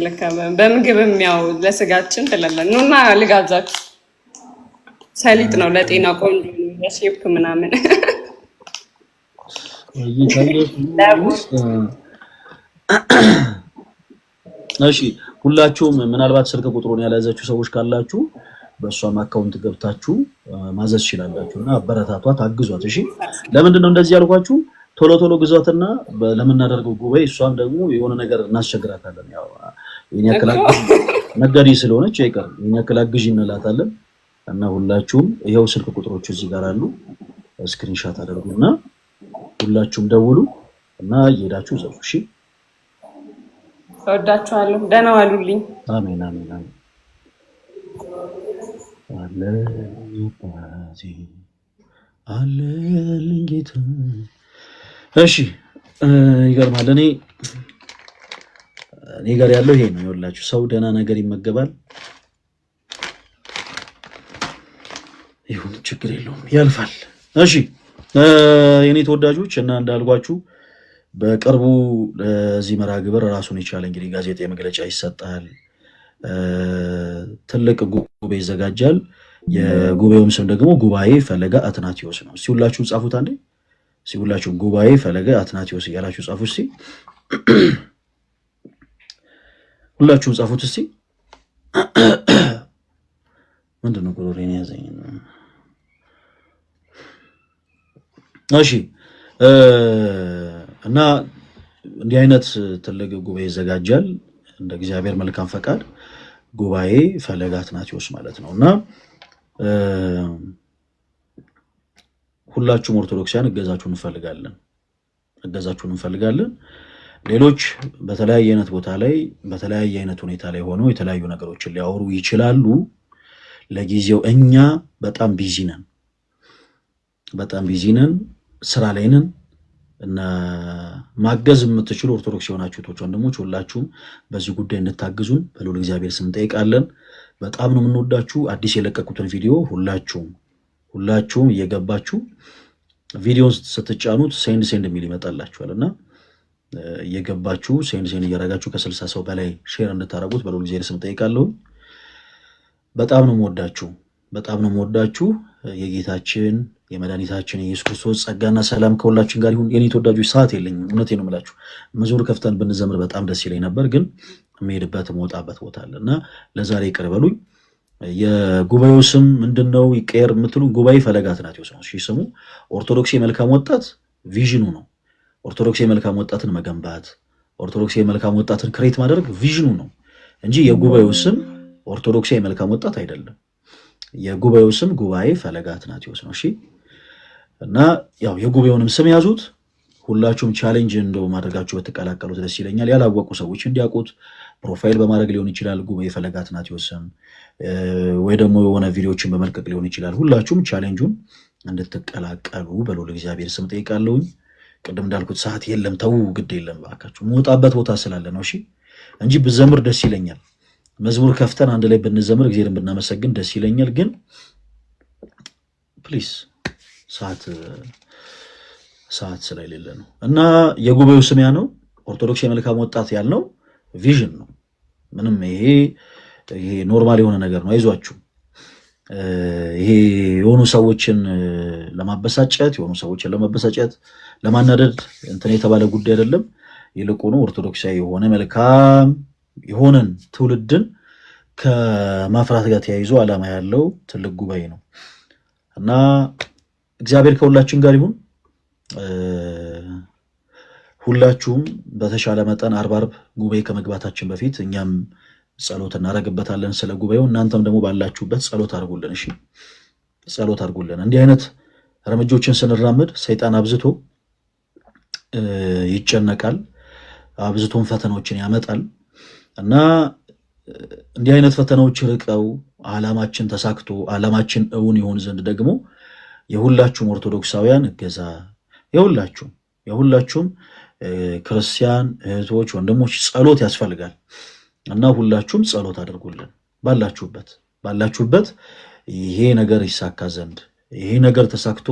በምግብም ያው ለስጋችን ትላለን። ኑና ልጋብዛችሁ። ሰሊጥ ነው ለጤና ቆንጆ ነው። ለሼፕ ምናምን
እሺ ሁላችሁም ምናልባት ስልክ ቁጥሩን ያላያዛችሁ ሰዎች ካላችሁ በእሷም አካውንት ገብታችሁ ማዘዝ ይችላላችሁና አበረታቷት፣ አግዟት። እሺ ለምንድን ነው እንደዚህ ያልኳችሁ? ቶሎ ቶሎ ግዟትና ለምናደርገው ጉባኤ እሷም ደግሞ የሆነ ነገር እናስቸግራታለን። ያው የኛ ክላክ ነጋዴ ስለሆነች አይቀርም የኛ ክላክ ግዢ እንላታለን። እና ሁላችሁም ይሄው ስልክ ቁጥሮቹ እዚህ ጋር አሉ። ስክሪንሾት አድርጉና ሁላችሁም ደውሉ እና እየሄዳችሁ ዘሩ። እሺ
እወዳችኋለሁ። ደህና ዋሉልኝ።
አሜን አሜን አሜን። አለልኝ ጌታ። እሺ ይገርማል። እኔ ጋር ያለው ይሄ ነው። ይኸውላችሁ ሰው ደህና ነገር ይመገባል። ይሁን ችግር የለውም ያልፋል። እሺ የኔ ተወዳጆች እና እንዳልኳችሁ በቅርቡ ለዚህ መርሃ ግብር ራሱን የቻለ እንግዲህ ጋዜጣዊ መግለጫ ይሰጣል። ትልቅ ጉባኤ ይዘጋጃል። የጉባኤውም ስም ደግሞ ጉባኤ ፈለገ አትናቴዎስ ነው። እስቲ ሁላችሁም ጻፉት አንዴ። እስቲ ሁላችሁም ጉባኤ ፈለገ አትናቴዎስ እያላችሁ ጻፉ። እስቲ ሁላችሁም ጻፉት። እስቲ ምንድነው ጉሮሬን ያዘኝ? እሺ እና እንዲህ አይነት ትልቅ ጉባኤ ይዘጋጃል እንደ እግዚአብሔር መልካም ፈቃድ ጉባኤ ፈለገ አትናቴዎስ ማለት ነው። እና ሁላችሁም ኦርቶዶክሳውያን እገዛችሁን እንፈልጋለን። ሌሎች በተለያየ አይነት ቦታ ላይ በተለያየ አይነት ሁኔታ ላይ ሆነው የተለያዩ ነገሮችን ሊያወሩ ይችላሉ። ለጊዜው እኛ በጣም ቢዚ ነን፣ ስራ ላይ ነን። እና ማገዝ የምትችሉ ኦርቶዶክስ የሆናችሁ እህቶች ወንድሞች ሁላችሁም በዚህ ጉዳይ እንድታግዙን በልዑል እግዚአብሔር ስም እንጠይቃለን። በጣም ነው የምንወዳችሁ። አዲስ የለቀቁትን ቪዲዮ ሁላችሁም እየገባችሁ ቪዲዮን ስትጫኑት ሴንድ የሚል ይመጣላችኋል እና እየገባችሁ ሴንድ እያደረጋችሁ ከ60 ሰው በላይ ሼር እንድታደርጉት በልዑል እግዚአብሔር ስም እንጠይቃለሁ። በጣም ነው የምወዳችሁ። የጌታችን የመድኃኒታችን የኢየሱስ ክርስቶስ ጸጋና ሰላም ከሁላችን ጋር ይሁን። የኔ ተወዳጆች ሰዓት የለኝም፣ እውነቴን ነው የምላችሁ። መዝሙር ከፍተን ብንዘምር በጣም ደስ ይለኝ ነበር፣ ግን የምሄድበት የምወጣበት ቦታ አለ እና ለዛሬ ይቅር በሉኝ። የጉባኤው ስም ምንድነው ይቀየር የምትሉ ጉባኤ ፈለገ አትናቴዎስ ነው። እሺ ስሙ ኦርቶዶክስ የመልካም ወጣት ቪዥኑ ነው። ኦርቶዶክስ የመልካም ወጣትን መገንባት፣ ኦርቶዶክስ የመልካም ወጣትን ክሬት ማድረግ ቪዥኑ ነው እንጂ የጉባኤው ስም ኦርቶዶክስ የመልካም ወጣት አይደለም። የጉባኤው ስም ጉባኤ ፈለገ አትናቴዎስ ነው። እሺ እና ያው የጉባኤውንም ስም ያዙት። ሁላችሁም ቻሌንጅ እንደው ማድረጋችሁ በተቀላቀሉት ደስ ይለኛል። ያላወቁ ሰዎች እንዲያውቁት ፕሮፋይል በማድረግ ሊሆን ይችላል፣ ጉባኤ ፈለገ አትናቴዎስ ስም ወይ ደግሞ የሆነ ቪዲዮዎችን በመልቀቅ ሊሆን ይችላል። ሁላችሁም ቻሌንጁን እንድትቀላቀሉ በልዑል እግዚአብሔር ስም ጠይቃለሁኝ። ቅድም እንዳልኩት ሰዓት የለም፣ ተው ግድ የለም ባካችሁ፣ መውጣበት ቦታ ስላለ ነው። እሺ እንጂ ብዘምር ደስ ይለኛል። መዝሙር ከፍተን አንድ ላይ ብንዘምር እግዚአብሔርን ብናመሰግን ደስ ይለኛል። ግን ፕሊስ ሰዓት ስለሌለ ነው። እና የጉባኤው ስም ያ ነው። ኦርቶዶክስ የመልካም ወጣት ያልነው ቪዥን ነው። ምንም ይሄ ኖርማል የሆነ ነገር ነው። አይዟችሁ። ይሄ የሆኑ ሰዎችን ለማበሳጨት ለማናደድ እንትን የተባለ ጉዳይ አይደለም። ይልቁኑ ኦርቶዶክሳዊ የሆነ መልካም የሆነን ትውልድን ከማፍራት ጋር ተያይዞ ዓላማ ያለው ትልቅ ጉባኤ ነው እና እግዚአብሔር ከሁላችን ጋር ይሁን። ሁላችሁም በተሻለ መጠን አርብ ጉባኤ ከመግባታችን በፊት እኛም ጸሎት እናደርግበታለን ስለ ጉባኤው። እናንተም ደግሞ ባላችሁበት ጸሎት አድርጉልን። እሺ ጸሎት አድርጉልን። እንዲህ አይነት እርምጃዎችን ስንራመድ ሰይጣን አብዝቶ ይጨነቃል፣ አብዝቶም ፈተናዎችን ያመጣል እና እንዲህ አይነት ፈተናዎች ርቀው ዓላማችን ተሳክቶ ዓላማችን እውን ይሆን ዘንድ ደግሞ የሁላችሁም ኦርቶዶክሳውያን እገዛ የሁላችሁም ክርስቲያን እህቶች ወንድሞች ጸሎት ያስፈልጋል እና ሁላችሁም ጸሎት አድርጉልን። ባላችሁበት ይሄ ነገር ይሳካ ዘንድ ይሄ ነገር ተሳክቶ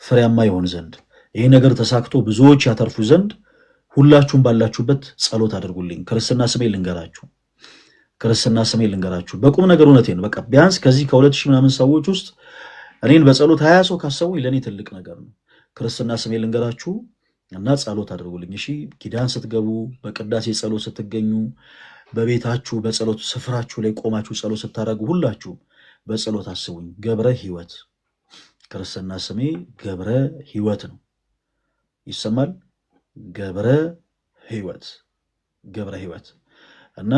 ፍሬያማ ይሆን ዘንድ ይሄ ነገር ተሳክቶ ብዙዎች ያተርፉ ዘንድ ሁላችሁም ባላችሁበት ጸሎት አድርጉልኝ። ክርስትና ስሜ ልንገራችሁ በቁም ነገር እውነቴን በቃ ቢያንስ ከዚህ ከ2000 ምናምን ሰዎች ውስጥ እኔን በጸሎት 20 ሰው ካሰቡኝ ለኔ ትልቅ ነገር ነው። ክርስትና ስሜ ልንገራችሁ እና ጸሎት አድርጉልኝ። እሺ ኪዳን ስትገቡ፣ በቅዳሴ ጸሎት ስትገኙ፣ በቤታችሁ በጸሎት ስፍራችሁ ላይ ቆማችሁ ጸሎት ስታደርጉ ሁላችሁ በጸሎት አስቡኝ። ገብረ ሕይወት ክርስትና ስሜ ገብረ ሕይወት ነው። ይሰማል? ገብረ ሕይወት እና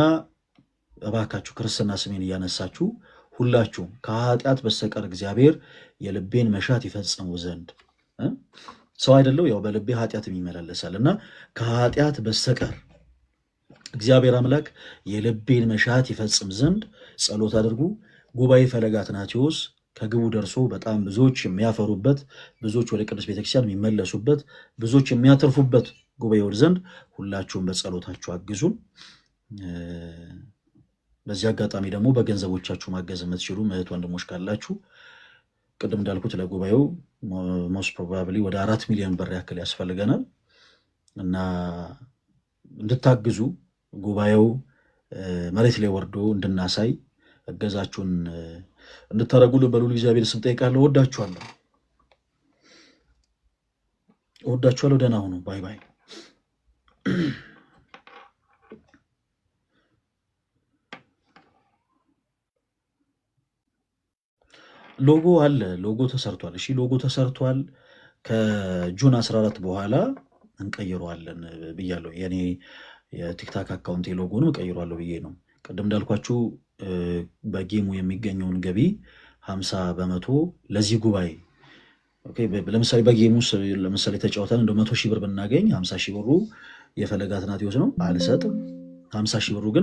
እባካችሁ ክርስትና ስሜን እያነሳችሁ ሁላችሁም ከኃጢአት በስተቀር እግዚአብሔር የልቤን መሻት ይፈጽሙ ዘንድ ሰው አይደለው ያው በልቤ ኃጢአት ይመላለሳል እና ከኃጢአት በስተቀር እግዚአብሔር አምላክ የልቤን መሻት ይፈጽም ዘንድ ጸሎት አድርጉ። ጉባኤ ፈለገ አትናቴዎስ ከግቡ ደርሶ በጣም ብዙዎች የሚያፈሩበት፣ ብዙዎች ወደ ቅዱስ ቤተክርስቲያን የሚመለሱበት፣ ብዙዎች የሚያተርፉበት ጉባኤ ወድ ዘንድ ሁላችሁም በጸሎታችሁ አግዙን። በዚህ አጋጣሚ ደግሞ በገንዘቦቻችሁ ማገዝ የምትችሉ እህት ወንድሞች ካላችሁ ቅድም እንዳልኩት ለጉባኤው ሞስት ፕሮባብሊ ወደ 4 ሚሊዮን ብር ያክል ያስፈልገናል እና እንድታግዙ ጉባኤው መሬት ላይ ወርዶ እንድናሳይ እገዛችሁን እንድታደርጉልን በልዑል እግዚአብሔር ስም ጠይቃለሁ። እወዳችኋለሁ። ደህና ሁኑ። ባይ ባይ። ሎጎ አለ። ሎጎ ተሰርቷል። እሺ ሎጎ ተሰርቷል። ከጁን 14 በኋላ እንቀይረዋለን ብያለሁ። የኔ የቲክታክ አካውንት ሎጎንም እቀይረዋለሁ ብዬ ነው። ቅድም እንዳልኳችሁ በጌሙ የሚገኘውን ገቢ 50% ለዚህ ጉባኤ ለምሳሌ በጌሙ ለምሳሌ ተጫውተን እንደ 100 ሺህ ብር ብናገኝ 50 ሺህ ብሩ የፈለገ አትናቴዎስ ነው፣ አልሰጥም። 50 ሺህ ብሩ ግን